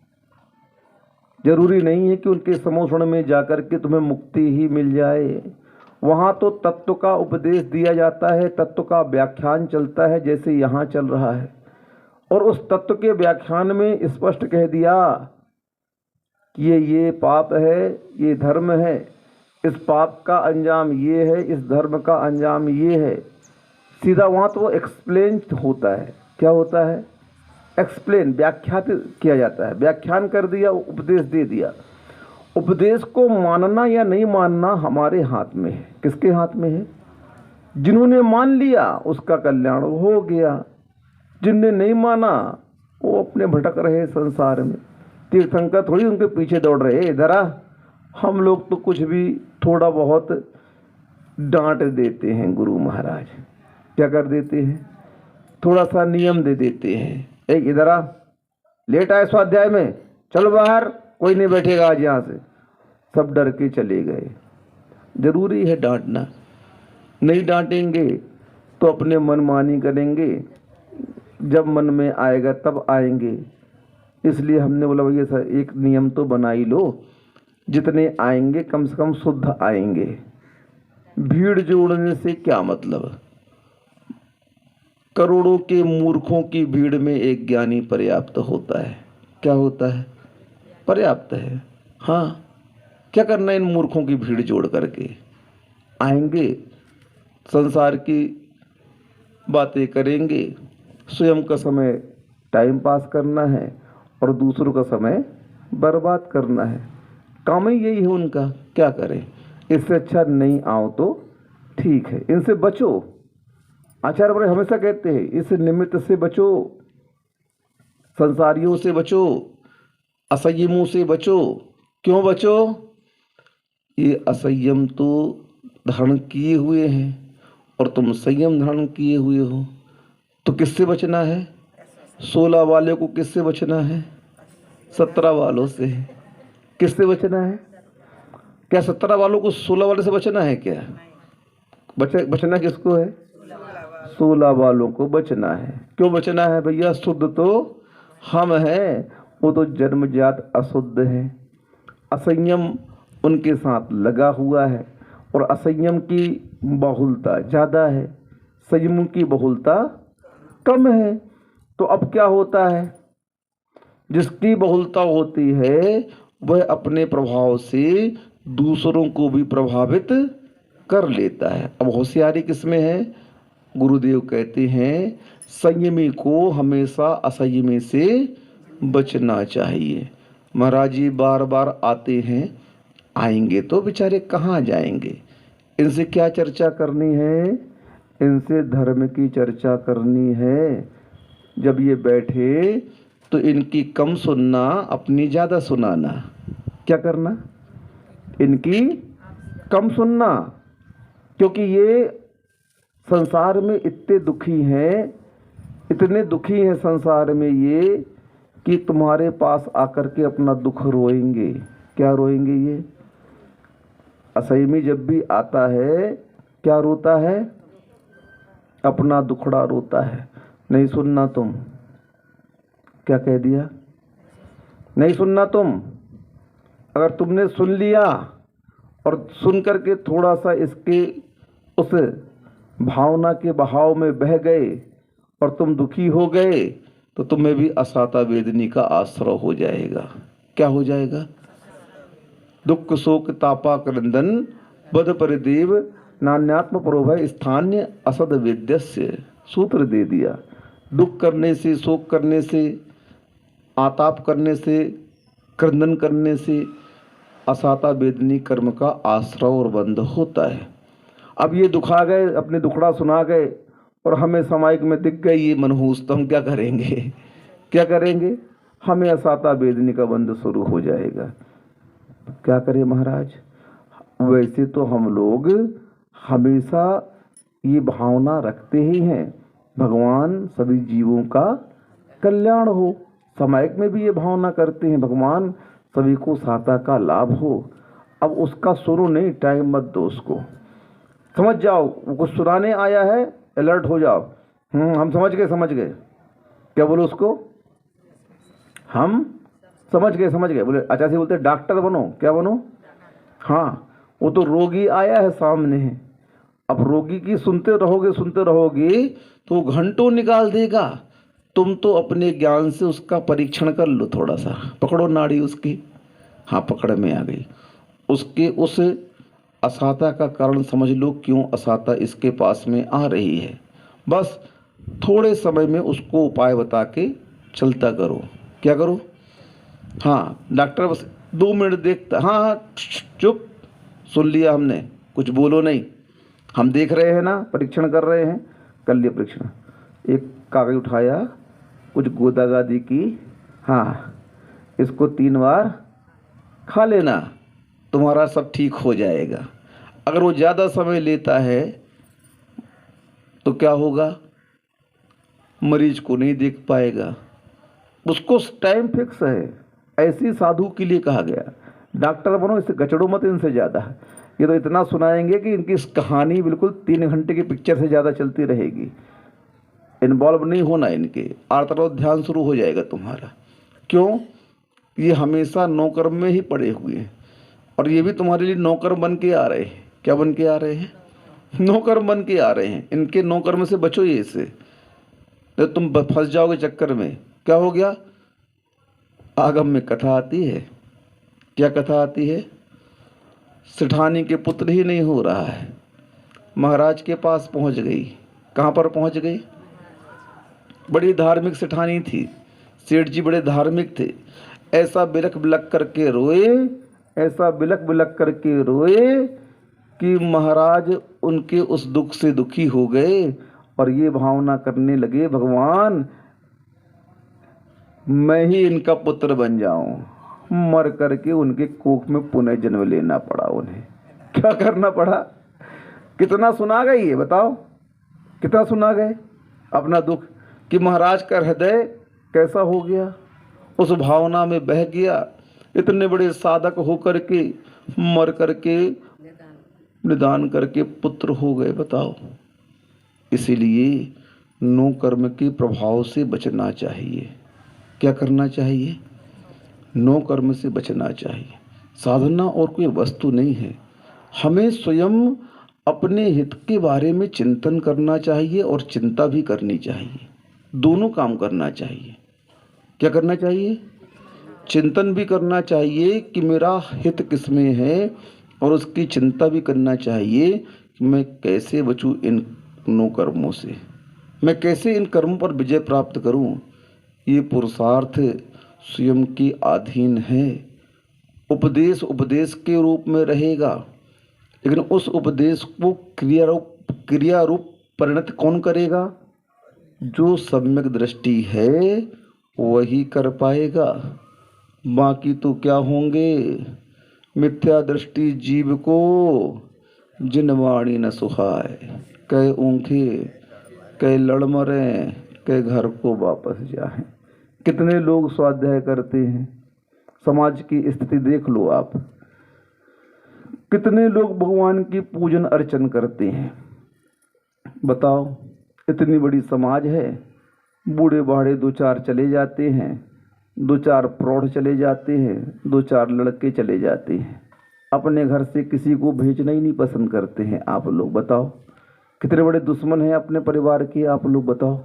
जरूरी नहीं है कि उनके समोषण में जाकर के तुम्हें मुक्ति ही मिल जाए। वहाँ तो तत्व का उपदेश दिया जाता है, तत्व का व्याख्यान चलता है जैसे यहाँ चल रहा है, और उस तत्व के व्याख्यान में स्पष्ट कह दिया कि ये पाप है, ये धर्म है, इस पाप का अंजाम ये है, इस धर्म का अंजाम ये है। सीधा वहाँ तो एक्सप्लेन होता है। क्या होता है? एक्सप्लेन, व्याख्यात किया जाता है। व्याख्यान कर दिया, उपदेश दे दिया। उपदेश को मानना या नहीं मानना हमारे हाथ में है। किसके हाथ में है? जिन्होंने मान लिया उसका कल्याण हो गया, जिनने नहीं माना वो अपने भटक रहे संसार में। तीर्थंकर थोड़ी उनके पीछे दौड़ रहे। इधर आ, हम लोग तो कुछ भी थोड़ा बहुत डांट देते हैं। गुरु महाराज क्या कर देते हैं? थोड़ा सा नियम दे देते हैं, एक इधर आ, लेट आए स्वाध्याय में, चलो बाहर, कोई नहीं बैठेगा आज यहाँ से। सब डर के चले गए। जरूरी है डांटना? नहीं डांटेंगे तो अपने मनमानी करेंगे, जब मन में आएगा तब आएंगे। इसलिए हमने बोला भैया सर एक नियम तो बना ही लो, जितने आएंगे कम से कम शुद्ध आएंगे। भीड़ जोड़ने से क्या मतलब? करोड़ों के मूर्खों की भीड़ में एक ज्ञानी पर्याप्त होता है। क्या होता है? पर्याप्त है। हाँ, क्या करना इन मूर्खों की भीड़ जोड़ करके? आएंगे, संसार की बातें करेंगे, स्वयं का समय टाइम पास करना है और दूसरों का समय बर्बाद करना है। काम ही यही है उनका। क्या करें? इससे अच्छा नहीं आओ तो ठीक है। इनसे बचो। आचार्य बड़े हमेशा कहते हैं इस निमित्त से बचो, संसारियों से बचो, असंयमों से बचो। क्यों बचो? ये असंयम तो धारण किए हुए हैं और तुम संयम धारण किए हुए हो, तो किससे बचना है? 16 वाले को किससे बचना है? 17 वालों से। किससे बचना है? क्या 17 वालों को 16 वाले से बचना है क्या? बचना किसको है? 16 वालों को बचना है। क्यों बचना है भैया? शुद्ध तो हम हैं, वो तो जन्मजात अशुद्ध है। असंयम उनके साथ लगा हुआ है और असंयम की बहुलता ज़्यादा है, संयम की बहुलता कम है। तो अब क्या होता है? जिसकी बहुलता होती है वह अपने प्रभाव से दूसरों को भी प्रभावित कर लेता है। अब होशियारी किसमें है? गुरुदेव कहते हैं संयमी को हमेशा असंयमी से बचना चाहिए। महाराज जी बार बार आते हैं, आएंगे तो बेचारे कहाँ जाएंगे। इनसे क्या चर्चा करनी है? इनसे धर्म की चर्चा करनी है। जब ये बैठे तो इनकी कम सुनना, अपनी ज़्यादा सुनाना। क्या करना? इनकी कम सुनना, क्योंकि ये संसार में इतने दुखी हैं, इतने दुखी हैं संसार में ये, कि तुम्हारे पास आकर के अपना दुख रोएंगे। क्या रोएंगे ये? असंयमी जब भी आता है क्या रोता है? अपना दुखड़ा रोता है। नहीं सुनना तुम। क्या कह दिया? नहीं सुनना तुम। अगर तुमने सुन लिया और सुन करके थोड़ा सा इसके उस भावना के बहाव में बह गए और तुम दुखी हो गए, तो तुम्हें भी असाता वेदनी का आश्रय हो जाएगा। क्या हो जाएगा? दुख शोक तापा क्रंदन बद परिदेव नान्यात्म प्रोभय स्थान्य असद वेद्यस्य। सूत्र दे दिया। दुख करने से, शोक करने से, आताप करने से, क्रंदन करने से असाता वेदनी कर्म का आश्रय और बंध होता है। अब ये दुखा गए, अपने दुखड़ा सुना गए और हमें समाइक में दिख गई ये मनहूस, तो हम क्या करेंगे? क्या करेंगे? हमें असाता वेदनी का बंध शुरू हो जाएगा। क्या करें महाराज? वैसे तो हम लोग हमेशा ये भावना रखते ही हैं, भगवान सभी जीवों का कल्याण हो। समायक में भी ये भावना करते हैं, भगवान सभी को साता का लाभ हो। अब उसका सुनो नहीं, टाइम मत दो उसको। समझ जाओ वो कुछ सुनाने आया है, अलर्ट हो जाओ। हम समझ गए। क्या बोलो उसको? हम समझ गए। बोले अच्छा से बोलते डॉक्टर बनो। क्या बनो? हाँ, वो तो रोगी आया है सामने है। अब रोगी की सुनते रहोगे तो घंटों निकाल देगा। तुम तो अपने ज्ञान से उसका परीक्षण कर लो, थोड़ा सा पकड़ो नाड़ी उसकी। हाँ, पकड़ में आ गई। उसके उस असाता का कारण समझ लो, क्यों असाता इसके पास में आ रही है। बस थोड़े समय में उसको उपाय बता के चलता करो। क्या करो? हाँ, डॉक्टर बस 2 मिनट देखता। हाँ, चुप, सुन लिया हमने, कुछ बोलो नहीं। हम देख रहे हैं ना, परीक्षण कर रहे हैं। कर लिया परीक्षण। एक कागज उठाया, कुछ गोदागादी की। हाँ, इसको 3 बार खा लेना, तुम्हारा सब ठीक हो जाएगा। अगर वो ज़्यादा समय लेता है तो क्या होगा? मरीज को नहीं देख पाएगा। उसको टाइम फिक्स है। ऐसी साधु के लिए कहा गया, डॉक्टर बनो, इससे गचड़ो मत इनसे ज़्यादा। ये तो इतना सुनाएंगे कि इनकी कहानी बिल्कुल 3 घंटे की पिक्चर से ज़्यादा चलती रहेगी। इन्वॉल्व नहीं होना इनके, आर तरफ ध्यान शुरू हो जाएगा तुम्हारा। क्यों? ये हमेशा नौकर में ही पड़े हुए हैं और ये भी तुम्हारे लिए नौकर बन के आ रहे हैं। क्या बन के आ रहे हैं? नौकर बन के आ रहे हैं। इनके नौकर में से बचो ये से, तो तुम फंस जाओगे चक्कर में। क्या हो गया? आगम में कथा आती है। क्या कथा आती है? सेठानी के पुत्र ही नहीं हो रहा है, महाराज के पास पहुंच गई। कहाँ पर पहुंच गई? बड़ी धार्मिक सेठानी थी, सेठ जी बड़े धार्मिक थे। ऐसा बिलख बिलख करके रोए, ऐसा बिलख बिलख करके रोए कि महाराज उनके उस दुख से दुखी हो गए और ये भावना करने लगे, भगवान मैं ही इनका पुत्र बन जाऊं। मर करके उनके कोख में पुनः जन्म लेना पड़ा उन्हें। क्या करना पड़ा? कितना सुना गई ये बताओ, कितना सुना गए अपना दुख कि महाराज का हृदय कैसा हो गया, उस भावना में बह गया। इतने बड़े साधक होकर के मर करके निदान करके पुत्र हो गए, बताओ। इसीलिए नो कर्म के प्रभाव से बचना चाहिए। क्या करना चाहिए? नो कर्म से बचना चाहिए। साधना और कोई वस्तु नहीं है, हमें स्वयं अपने हित के बारे में चिंतन करना चाहिए और चिंता भी करनी चाहिए, दोनों काम करना चाहिए। क्या करना चाहिए? चिंतन भी करना चाहिए कि मेरा हित किसमें है, और उसकी चिंता भी करना चाहिए कि मैं कैसे बचूं इन नो कर्मों से, मैं कैसे इन कर्मों पर विजय प्राप्त करूं। ये पुरुषार्थ स्वयं के अधीन है। उपदेश उपदेश के रूप में रहेगा, लेकिन उस उपदेश को क्रिया रूप परिणत कौन करेगा? जो सम्यक दृष्टि है वही कर पाएगा। बाकी तो क्या होंगे? मिथ्या दृष्टि जीव को जिन वाणी न सुहाए, कई ऊँखे कई लड़ मरे, कई घर को वापस जाए। कितने लोग स्वाध्याय करते हैं, समाज की स्थिति देख लो आप। कितने लोग भगवान की पूजन अर्चन करते हैं, बताओ। इतनी बड़ी समाज है, बूढ़े बाढ़े दो चार चले जाते हैं, दो चार प्रौढ़ चले जाते हैं, दो चार लड़के चले जाते हैं, अपने घर से किसी को भेजना ही नहीं पसंद करते हैं। आप लोग बताओ, कितने बड़े दुश्मन हैं अपने परिवार के, आप लोग बताओ।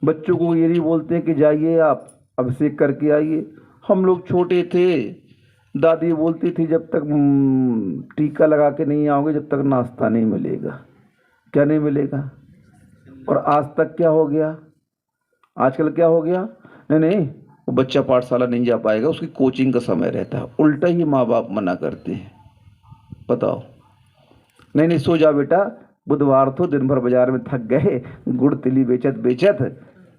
बच्चों को ये नहीं बोलते हैं कि जाइए आप अभिषेक करके आइए। हम लोग छोटे थे, दादी बोलती थी जब तक टीका लगा के नहीं आओगे जब तक नाश्ता नहीं मिलेगा। क्या नहीं मिलेगा? और आज तक क्या हो गया? आजकल क्या हो गया? नहीं, वो बच्चा पाठशाला नहीं जा पाएगा, उसकी कोचिंग का समय रहता है। उल्टा ही माँ बाप मना करते हैं, बताओ। नहीं सो जा बेटा, बुधवार तो दिन भर बाजार में थक गए, गुड़ तिली बेचत बेचत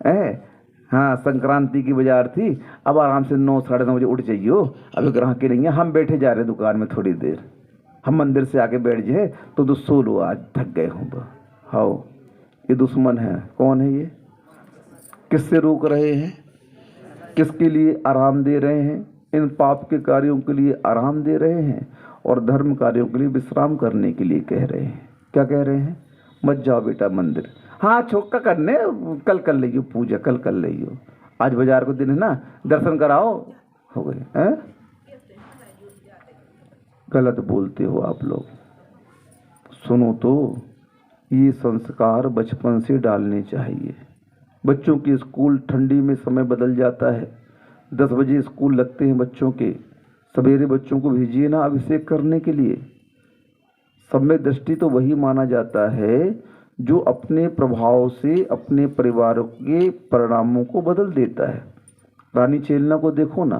है। हाँ, संक्रांति की बाजार थी, अब आराम से 9 साढ़े 9 बजे उठ जाइयो, अभी ग्राहक नहीं है, हम बैठे जा रहे दुकान में थोड़ी देर, हम मंदिर से आके बैठ जाए तो सो लो, आज थक गए हूँ। हाँ, ये दुश्मन है। कौन है ये? किससे रोक रहे हैं? किसके लिए आराम दे रहे हैं? इन पाप के कार्यों के लिए आराम दे रहे हैं और धर्म कार्यों के लिए विश्राम करने के लिए कह रहे हैं। क्या कह रहे हैं? मत जाओ बेटा मंदिर, हाँ छोका करने, कल कर लियो पूजा, कल कर लियो, आज बाजार को दिन है ना, दर्शन कराओ, हो गए हैं। गलत बोलते हो आप लोग। सुनो तो, ये संस्कार बचपन से डालने चाहिए। बच्चों की स्कूल ठंडी में समय बदल जाता है, 10 बजे स्कूल लगते हैं बच्चों के, सवेरे बच्चों को भेजिए ना अभिषेक करने के लिए। सम्यक दृष्टि तो वही माना जाता है जो अपने प्रभाव से अपने परिवार के परिणामों को बदल देता है। रानी चेलना को देखो ना,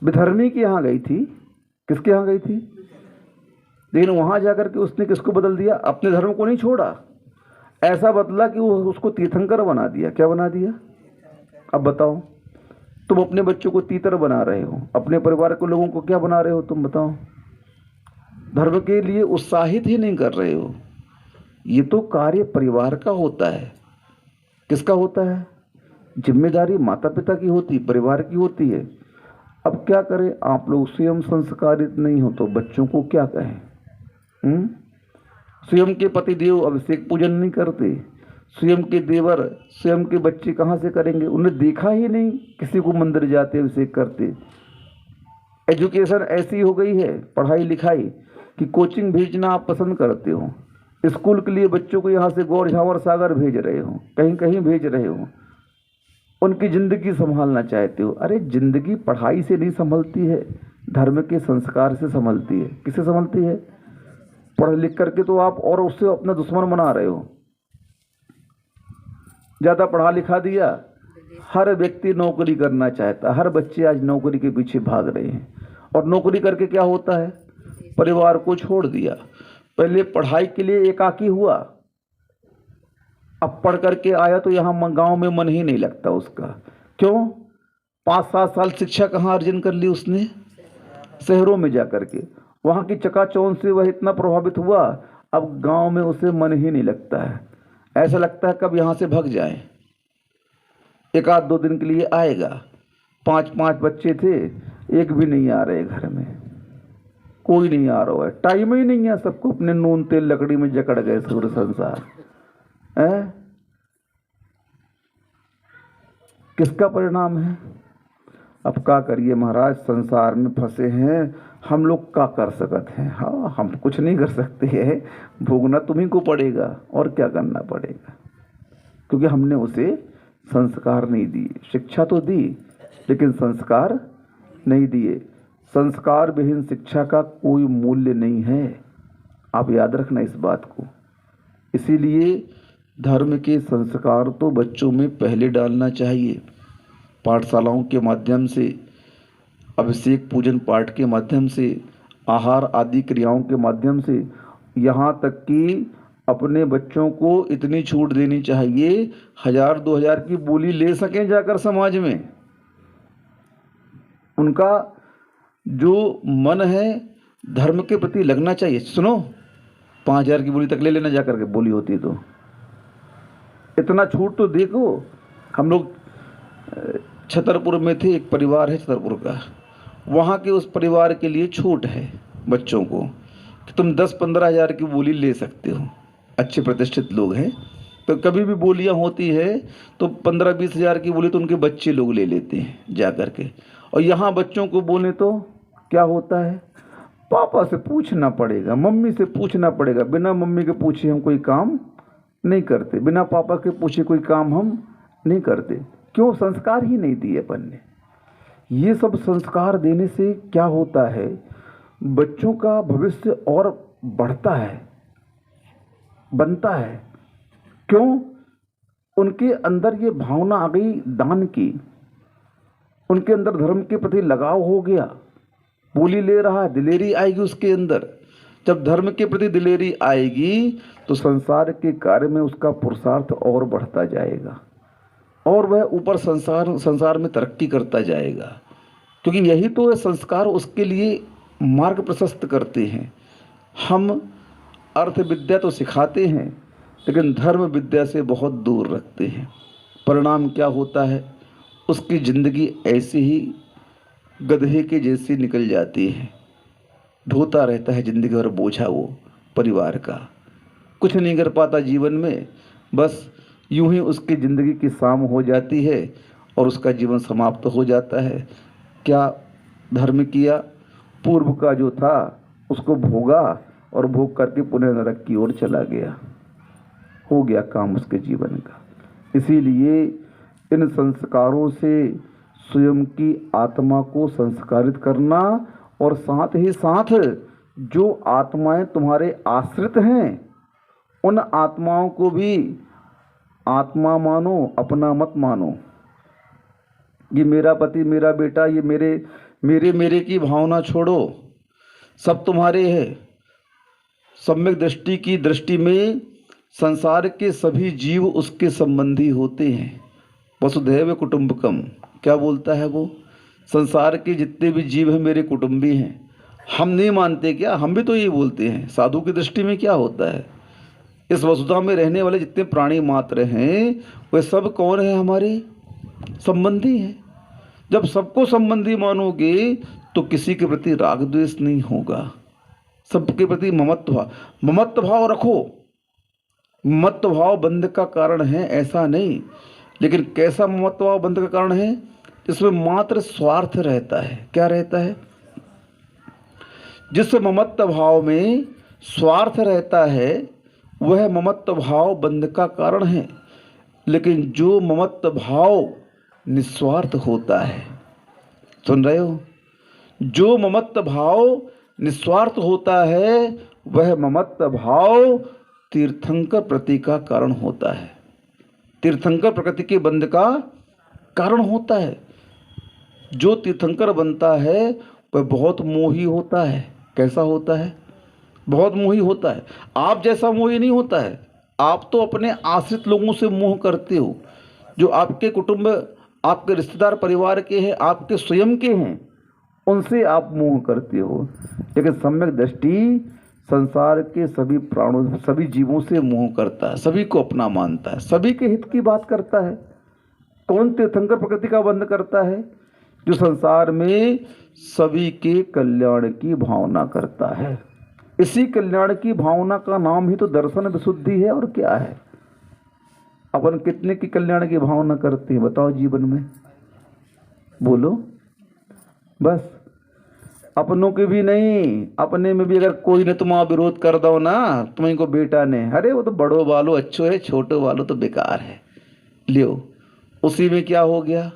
विधर्मी के यहाँ गई थी, किसके यहाँ गई थी, लेकिन वहाँ जाकर के उसने किसको बदल दिया? अपने धर्म को नहीं छोड़ा, ऐसा बदला कि वो उसको तीर्थंकर बना दिया। क्या बना दिया? अब बताओ, तुम अपने बच्चों को तीतर बना रहे हो, अपने परिवार के लोगों को क्या बना रहे हो तुम बताओ? धर्म के लिए उत्साहित ही नहीं कर रहे हो। ये तो कार्य परिवार का होता है। किसका होता है? जिम्मेदारी माता पिता की होती, परिवार की होती है। अब क्या करें, आप लोग स्वयं संस्कारित नहीं हो तो बच्चों को क्या कहें? स्वयं के पतिदेव अभिषेक पूजन नहीं करते, स्वयं के देवर, स्वयं के बच्चे कहाँ से करेंगे? उन्हें देखा ही नहीं किसी को मंदिर जाते अभिषेक करते। एजुकेशन ऐसी हो गई है, पढ़ाई लिखाई, कि कोचिंग भेजना आप पसंद करते हो, स्कूल के लिए बच्चों को यहाँ से गौर झावर सागर भेज रहे हो, कहीं कहीं भेज रहे हो, उनकी ज़िंदगी संभालना चाहते हो। अरे ज़िंदगी पढ़ाई से नहीं संभलती है, धर्म के संस्कार से संभलती है। किससे संभलती है? पढ़ लिख करके तो आप और उससे अपना दुश्मन बना रहे हो। ज़्यादा पढ़ा लिखा दिया, हर व्यक्ति नौकरी करना चाहता, हर बच्चे आज नौकरी के पीछे भाग रहे हैं, और नौकरी करके क्या होता है? परिवार को छोड़ दिया। पहले पढ़ाई के लिए एकाकी हुआ, अब पढ़ करके आया तो यहाँ गांव में मन ही नहीं लगता उसका। क्यों? 5-7 साल शिक्षा कहाँ अर्जन कर ली उसने? शहरों में जा करके। वहाँ की चकाचौंध से वह इतना प्रभावित हुआ, अब गांव में उसे मन ही नहीं लगता है, ऐसा लगता है कब यहाँ से भाग जाए। एक आध 2 दिन के लिए आएगा। 5 बच्चे थे, एक भी नहीं आ रहे घर में, कोई नहीं आ रहा है, टाइम ही नहीं है, सबको अपने नून तेल लकड़ी में जकड़ गए सूर्य संसार है। किसका परिणाम है? अब क्या करिए महाराज, संसार में फंसे हैं हम लोग, क्या कर सकते हैं। हाँ, हम कुछ नहीं कर सकते हैं, भोगना तुम्ही को पड़ेगा और क्या करना पड़ेगा, क्योंकि हमने उसे संस्कार नहीं दिए। शिक्षा तो दी लेकिन संस्कार नहीं दिए। संस्कार विहीन शिक्षा का कोई मूल्य नहीं है, आप याद रखना इस बात को। इसीलिए धर्म के संस्कार तो बच्चों में पहले डालना चाहिए, पाठशालाओं के माध्यम से, अभिषेक पूजन पाठ के माध्यम से, आहार आदि क्रियाओं के माध्यम से, यहाँ तक कि अपने बच्चों को इतनी छूट देनी चाहिए 1000-2000 की बोली ले सकें जाकर समाज में। उनका जो मन है धर्म के प्रति लगना चाहिए। सुनो, 5000 की बोली तक ले लेना जाकर के, बोली होती तो इतना छूट तो देखो। हम लोग छतरपुर में थे, एक परिवार है छतरपुर का, वहाँ के उस परिवार के लिए छूट है बच्चों को कि तुम 10-15 हज़ार की बोली ले सकते हो। अच्छे प्रतिष्ठित लोग हैं, तो कभी भी बोलियां होती है तो 15-20 हज़ार की बोली तो उनके बच्चे लोग ले लेते हैं जा कर के। और यहाँ बच्चों को बोले तो क्या होता है, पापा से पूछना पड़ेगा, मम्मी से पूछना पड़ेगा। बिना मम्मी के पूछे हम कोई काम नहीं करते, बिना पापा के पूछे कोई काम हम नहीं करते। क्यों? संस्कार ही नहीं दिए अपन ने। ये सब संस्कार देने से क्या होता है, बच्चों का भविष्य और बढ़ता है, बनता है। क्यों? उनके अंदर ये भावना आ गई दान की, उनके अंदर धर्म के प्रति लगाव हो गया। बोली ले रहा है, दिलेरी आएगी उसके अंदर। जब धर्म के प्रति दिलेरी आएगी तो संसार के कार्य में उसका पुरुषार्थ और बढ़ता जाएगा और वह ऊपर संसार में तरक्की करता जाएगा, क्योंकि यही तो संस्कार उसके लिए मार्ग प्रशस्त करते हैं। हम अर्थ विद्या तो सिखाते हैं लेकिन धर्म विद्या से बहुत दूर रखते हैं। परिणाम क्या होता है, उसकी ज़िंदगी ऐसे ही गधे के जैसी निकल जाती है। ढोता रहता है ज़िंदगी भर बोझा, वो परिवार का कुछ नहीं कर पाता जीवन में, बस यूं ही उसकी ज़िंदगी की शाम हो जाती है और उसका जीवन समाप्त हो जाता है। क्या धर्म किया, पूर्व का जो था उसको भोगा और भोग करके पुनः नरक की ओर चला गया, हो गया काम उसके जीवन का। इसीलिए इन संस्कारों से स्वयं की आत्मा को संस्कारित करना और साथ ही साथ जो आत्माएं तुम्हारे आश्रित हैं उन आत्माओं को भी आत्मा मानो, अपना मत मानो। ये मेरा पति, मेरा बेटा, ये मेरे की भावना छोड़ो, सब तुम्हारे है। सम्यक दृष्टि की दृष्टि में संसार के सभी जीव उसके संबंधी होते हैं। वसुधैव कुटुंबकम, क्या बोलता है वो, संसार के जितने भी जीव हैं मेरे कुटुंबी हैं। हम नहीं मानते क्या? हम भी तो ये बोलते हैं। साधु की दृष्टि में क्या होता है, इस वसुधा में रहने वाले जितने प्राणी मात्र हैं वे सब कौन है, हमारे संबंधी हैं। जब सबको संबंधी मानोगे तो किसी के प्रति राग द्वेष नहीं होगा, सबके प्रति ममत्व भाव रखो। ममत्व भाव बंध का कारण है ऐसा नहीं, लेकिन कैसा ममत्व भाव बंध का कारण है, जिसमें मात्र स्वार्थ रहता है। क्या रहता है? जिस ममत्व भाव में स्वार्थ रहता है वह ममत्व भाव बंध का कारण है। लेकिन जो ममत्व भाव निस्वार्थ होता है, सुन रहे हो, जो ममत्व भाव निस्वार्थ होता है वह ममत्व भाव तीर्थंकर प्रति का कारण होता है, तीर्थंकर प्रकृति के बंध का कारण होता है। जो तीर्थंकर बनता है वह बहुत मोही होता है। कैसा होता है? बहुत मोही होता है। आप जैसा मोही नहीं होता है। आप तो अपने आश्रित लोगों से मोह करते हो, जो आपके कुटुंब, आपके रिश्तेदार परिवार के हैं, आपके स्वयं के हैं, उनसे आप मोह करते हो। लेकिन सम्यक दृष्टि संसार के सभी प्राणों, सभी जीवों से मोह करता है, सभी को अपना मानता है, सभी के हित की बात करता है। कौन तीर्थंकर प्रकृति का बंध करता है? जो संसार में सभी के कल्याण की भावना करता है। इसी कल्याण की भावना का नाम ही तो दर्शन विशुद्धि है, और क्या है। अपन कितने की कल्याण की भावना करते हैं बताओ जीवन में? बोलो। बस अपनों के भी नहीं, अपने में भी अगर कोई ने तुम्हारा विरोध कर दो ना, तुम्हें को बेटा ने, अरे वो तो बड़ो वालो अच्छो है, छोटो वालो तो बेकार है, लियो। उसी में क्या हो गया?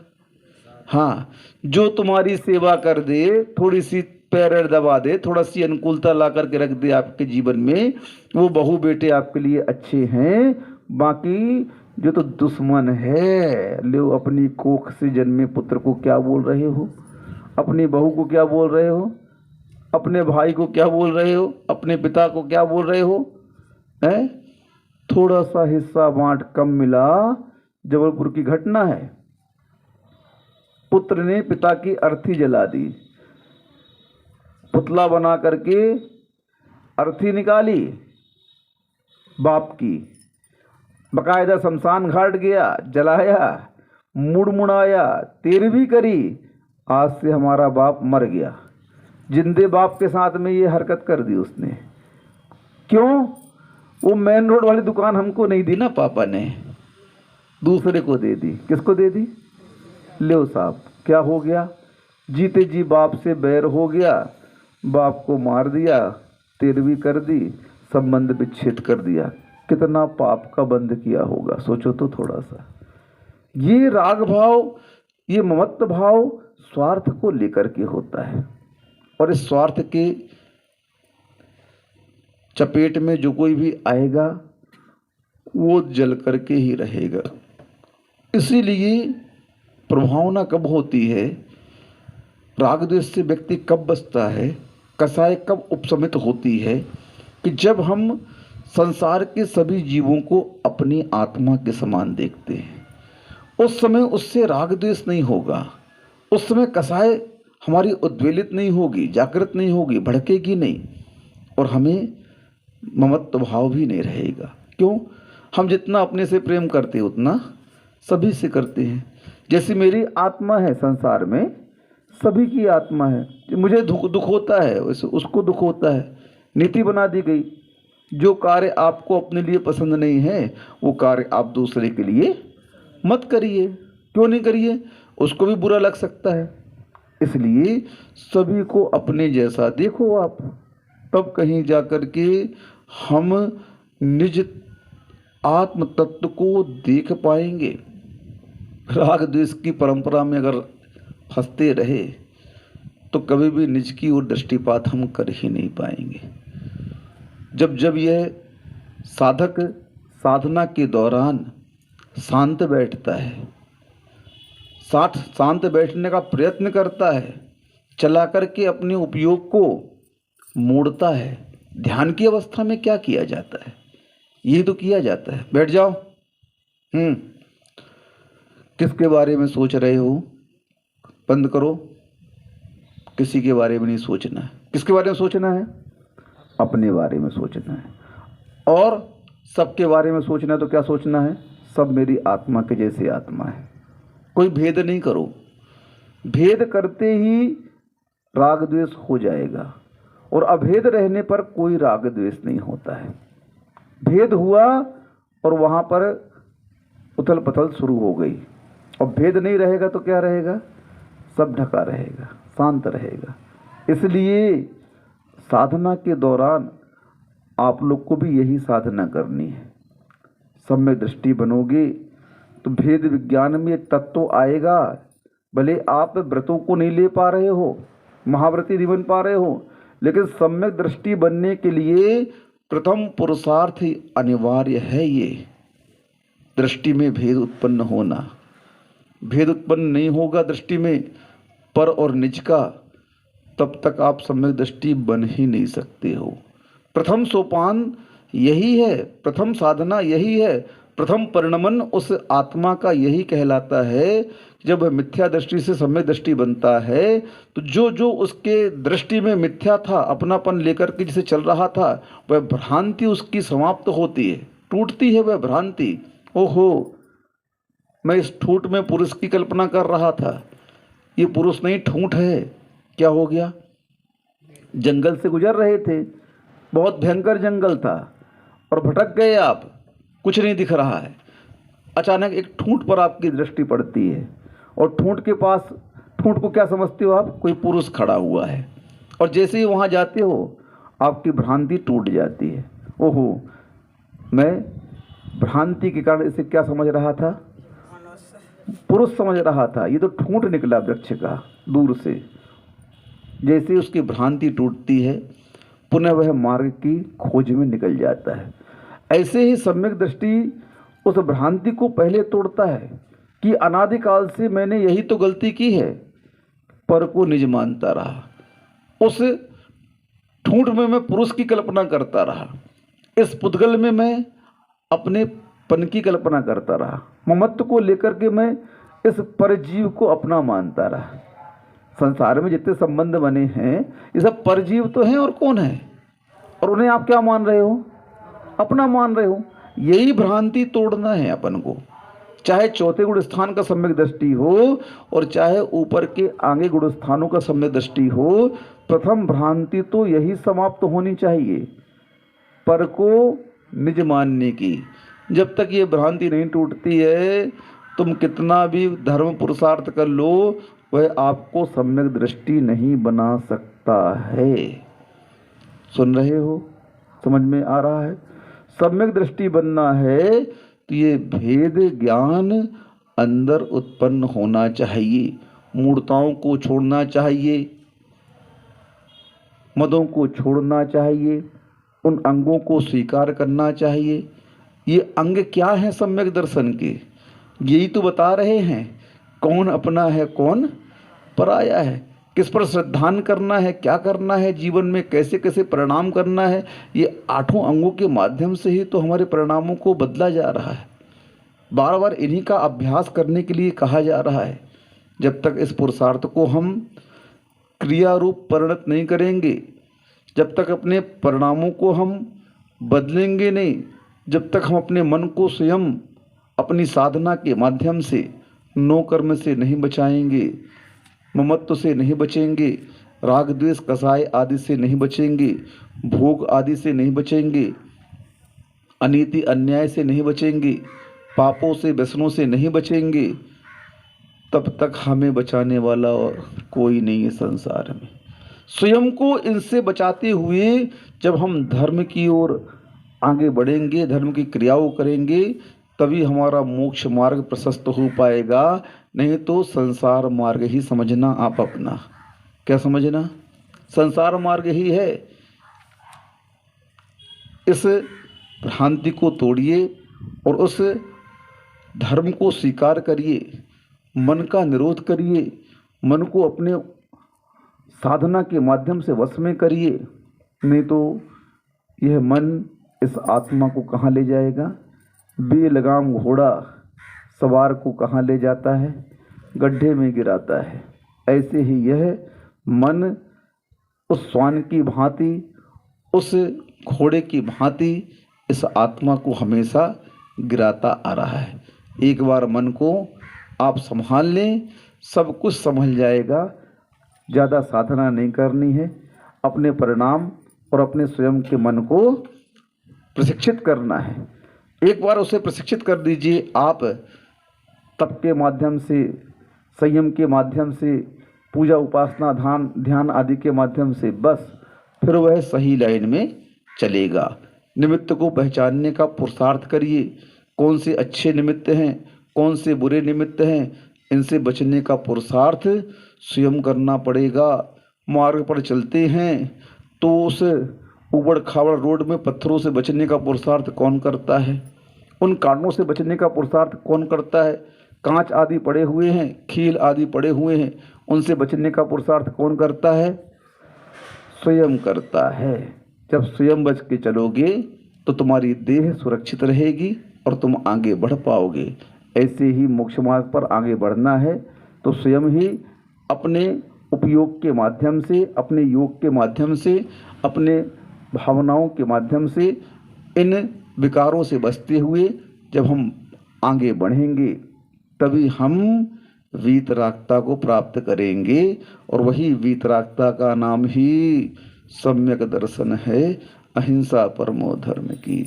हाँ, जो तुम्हारी सेवा कर दे, थोड़ी सी पैर दबा दे, थोड़ा सी अनुकूलता ला करके रख दे आपके जीवन में, वो बहू बेटे आपके लिए अच्छे हैं। बाकी जो तो दुश्मन है, लो, अपनी कोख से जन्मे पुत्र को क्या बोल रहे हो, अपनी बहू को क्या बोल रहे हो, अपने भाई को क्या बोल रहे हो, अपने पिता को क्या बोल रहे हो? है थोड़ा सा हिस्सा बांट कम मिला। जबलपुर की घटना है, पुत्र ने पिता की अर्थी जला दी, पुतला बना करके अर्थी निकाली बाप की, बकायदा शमशान घाट गया, जलाया, मुड़मुड़ाया, तेरवी करी। आज से हमारा बाप मर गया। जिंदे बाप के साथ में ये हरकत कर दी उसने। क्यों? वो मेन रोड वाली दुकान हमको नहीं दी ना पापा ने, दूसरे को दे दी। किसको दे दी? लो साहब, क्या हो गया? जीते जी बाप से बैर हो गया, बाप को मार दिया, तेरवी कर दी, संबंध विच्छेद कर दिया। कितना पाप का बंध किया होगा, सोचो तो थोड़ा सा। ये राग भाव, ये ममत्व भाव स्वार्थ को लेकर के होता है, और इस स्वार्थ के चपेट में जो कोई भी आएगा वो जल करके ही रहेगा। इसीलिए प्रभावना कब होती है, राग द्वेष से व्यक्ति कब बचता है, कसाय कब उपशमित होती है, कि जब हम संसार के सभी जीवों को अपनी आत्मा के समान देखते हैं। उस समय उससे राग द्वेष नहीं होगा, उस समय कसाय हमारी उद्वेलित नहीं होगी, जागृत नहीं होगी, भड़केगी नहीं, और हमें ममत्व भाव भी नहीं रहेगा। क्यों? हम जितना अपने से प्रेम करते हैं उतना सभी से करते हैं। जैसे मेरी आत्मा है संसार में, सभी की आत्मा है, मुझे दुख होता है वैसे उसको दुख होता है। नीति बना दी गई, जो कार्य आपको अपने लिए पसंद नहीं है वो कार्य आप दूसरे के लिए मत करिए। क्यों नहीं करिए? उसको भी बुरा लग सकता है। इसलिए सभी को अपने जैसा देखो आप, तब कहीं जाकर के हम निज आत्म तत्व को देख पाएंगे। राग द्वेष की परंपरा में अगर फंसते रहे तो कभी भी निज की ओर दृष्टिपात हम कर ही नहीं पाएंगे। जब जब यह साधक साधना के दौरान शांत बैठता है, शांत बैठने का प्रयत्न करता है, चला करके अपने उपयोग को मोड़ता है, ध्यान की अवस्था में क्या किया जाता है? ये तो किया जाता है, बैठ जाओ, किसके बारे में सोच रहे हो? बंद करो, किसी के बारे में नहीं सोचना है। किसके बारे में सोचना है? अपने बारे में सोचना है। और सबके बारे में सोचना है तो क्या सोचना है? सब मेरी आत्मा के जैसे आत्मा है। कोई भेद नहीं करो, भेद करते ही राग द्वेष हो जाएगा, और अभेद रहने पर कोई राग द्वेष नहीं होता है। भेद हुआ और वहाँ पर उथल पथल शुरू हो गई, और भेद नहीं रहेगा तो क्या रहेगा? सब ढका रहेगा, शांत रहेगा। इसलिए साधना के दौरान आप लोग को भी यही साधना करनी है। सम्यक दृष्टि बनोगे तो भेद विज्ञान में एक तत्व आएगा। भले आप व्रतों को नहीं ले पा रहे हो, महाव्रती नहीं बन पा रहे हो, लेकिन सम्यक दृष्टि बनने के लिए प्रथम पुरुषार्थ ही अनिवार्य है। ये दृष्टि में भेद उत्पन्न होना। भेद उत्पन्न नहीं होगा दृष्टि में पर और निज का, तब तक आप सम्यक दृष्टि बन ही नहीं सकते हो। प्रथम सोपान यही है, प्रथम साधना यही है, प्रथम परिणमन उस आत्मा का यही कहलाता है कि जब वह मिथ्या दृष्टि से सम्यक दृष्टि बनता है तो जो जो उसके दृष्टि में मिथ्या था, अपनापन लेकर के जिसे चल रहा था, वह भ्रांति उसकी समाप्त होती है, टूटती है वह भ्रांति। ओहो, मैं इस ठूठ में पुरुष की कल्पना कर रहा था, ये पुरुष नहीं ठूठ है। क्या हो गया? जंगल से गुजर रहे थे, बहुत भयंकर जंगल था, और भटक गए आप, कुछ नहीं दिख रहा है। अचानक एक ठूंठ पर आपकी दृष्टि पड़ती है, और ठूंठ के पास, ठूंठ को क्या समझते हो आप? कोई पुरुष खड़ा हुआ है, और जैसे ही वहाँ जाते हो आपकी भ्रांति टूट जाती है। ओहो, मैं भ्रांति के कारण इसे क्या समझ रहा था? पुरुष समझ रहा था, ये तो ठूंठ निकला वृक्ष का दूर से। जैसे ही उसकी भ्रांति टूटती है, पुनः वह मार्ग की खोज में निकल जाता है। ऐसे ही सम्यक दृष्टि उस भ्रांति को पहले तोड़ता है कि अनादिकाल से मैंने यही तो गलती की है, पर को निज मानता रहा। उस ठूंठ में मैं पुरुष की कल्पना करता रहा, इस पुद्गल में मैं अपने पन की कल्पना करता रहा, ममत्व को लेकर के मैं इस परजीव को अपना मानता रहा। संसार में जितने संबंध बने हैं ये सब परजीव तो हैं, और कौन है? और उन्हें आप क्या मान रहे हो? अपना मान रहे हो। यही भ्रांति तोड़ना है अपन को, चाहे चौथे गुण स्थान का सम्यक दृष्टि हो और चाहे ऊपर के आगे गुण स्थानों का सम्यक दृष्टि हो। प्रथम भ्रांति तो यही समाप्त होनी चाहिए, पर को निज मानने की। जब तक ये भ्रांति नहीं टूटती है, तुम कितना भी धर्म पुरुषार्थ कर लो, वह आपको सम्यक दृष्टि नहीं बना सकता है। सुन रहे हो? समझ में आ रहा है? सम्यक दृष्टि बनना है तो ये भेद ज्ञान अंदर उत्पन्न होना चाहिए। मूढ़ताओं को छोड़ना चाहिए, मदों को छोड़ना चाहिए, उन अंगों को स्वीकार करना चाहिए। ये अंग क्या है सम्यक दर्शन के? यही तो बता रहे हैं, कौन अपना है कौन पराया है, किस पर श्रद्धान करना है, क्या करना है जीवन में, कैसे कैसे परिणाम करना है। ये आठों अंगों के माध्यम से ही तो हमारे परिणामों को बदला जा रहा है। बार बार इन्हीं का अभ्यास करने के लिए कहा जा रहा है। जब तक इस पुरुषार्थ को हम क्रिया रूप परिणत नहीं करेंगे, जब तक अपने परिणामों को हम बदलेंगे नहीं, जब तक हम अपने मन को स्वयं अपनी साधना के माध्यम से नो कर्म से नहीं बचाएंगे, ममत्व से नहीं बचेंगे, राग द्वेष कसाय आदि से नहीं बचेंगे, भोग आदि से नहीं बचेंगे, अनीति अन्याय से नहीं बचेंगे, पापों से व्यसनों से नहीं बचेंगे, तब तक हमें बचाने वाला कोई नहीं है संसार में। स्वयं को इनसे बचाते हुए जब हम धर्म की ओर आगे बढ़ेंगे, धर्म की क्रियाओं करेंगे, तभी हमारा मोक्ष मार्ग प्रशस्त हो पाएगा। नहीं तो संसार मार्ग ही समझना आप अपना। क्या समझना? संसार मार्ग ही है। इस भ्रांति को तोड़िए और उस धर्म को स्वीकार करिए, मन का निरोध करिए, मन को अपने साधना के माध्यम से वश में करिए। नहीं तो यह मन इस आत्मा को कहाँ ले जाएगा? बेलगाम घोड़ा सवार को कहाँ ले जाता है? गड्ढे में गिराता है। ऐसे ही यह मन उस स्वान की भांति, उस घोड़े की भांति इस आत्मा को हमेशा गिराता आ रहा है। एक बार मन को आप संभाल लें, सब कुछ संभल जाएगा। ज़्यादा साधना नहीं करनी है, अपने परिणाम और अपने स्वयं के मन को प्रशिक्षित करना है। एक बार उसे प्रशिक्षित कर दीजिए आप, तप के माध्यम से, संयम के माध्यम से, पूजा उपासना ध्यान आदि के माध्यम से, बस फिर वह सही लाइन में चलेगा। निमित्त को पहचानने का पुरुषार्थ करिए। कौन से अच्छे निमित्त हैं, कौन से बुरे निमित्त हैं, इनसे बचने का पुरुषार्थ स्वयं करना पड़ेगा। मार्ग पर चलते हैं तो उस उबड़ खाबड़ रोड में पत्थरों से बचने का पुरुषार्थ कौन करता है? उन कांटों से बचने का पुरुषार्थ कौन करता है? कांच आदि पड़े हुए हैं, खील आदि पड़े हुए हैं, उनसे बचने का पुरुषार्थ कौन करता है? स्वयं करता है। जब स्वयं बच के चलोगे तो तुम्हारी देह सुरक्षित रहेगी, और तुम आगे बढ़ पाओगे। ऐसे ही मोक्ष मार्ग पर आगे बढ़ना है तो स्वयं ही अपने उपयोग के माध्यम से, अपने योग के माध्यम से, अपने भावनाओं के माध्यम से, इन विकारों से बचते हुए जब हम आगे बढ़ेंगे तभी हम वीतरागता को प्राप्त करेंगे। और वही वीतरागता का नाम ही सम्यक दर्शन है। अहिंसा परमो धर्म की।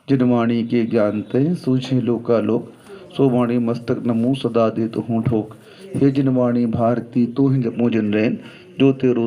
जिन वाणी के ज्ञानते सूझे लोकालोक, सो वाणी मस्तक नमो सदा दे तो हूँ ठोक। हे जिन वाणी भारती तो ही जपो जिन रैन, जो तेरो